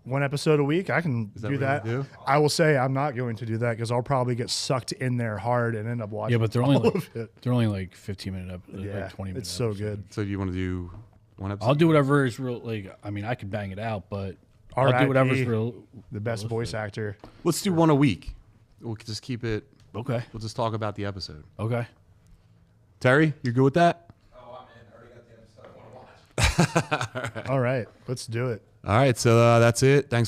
one episode a week, I can that do what that. you do? I will say I'm not going to do that because I'll probably get sucked in there hard and end up watching. Yeah, but they're all only like, of it. they're only like 15-minute, Yeah, like 20 minutes. it's so good. So you want to do one episode? I'll do whatever is real. Like, I mean, I could bang it out, but I'll R.I.P. do whatever's real. The best voice actor. Let's do one a week. We'll just keep it. Okay. We'll just talk about the episode. Okay. Terry, you good with that? Oh, I'm in. I already got the episode I want to watch. All right, let's do it. All right. So that's it. Thanks for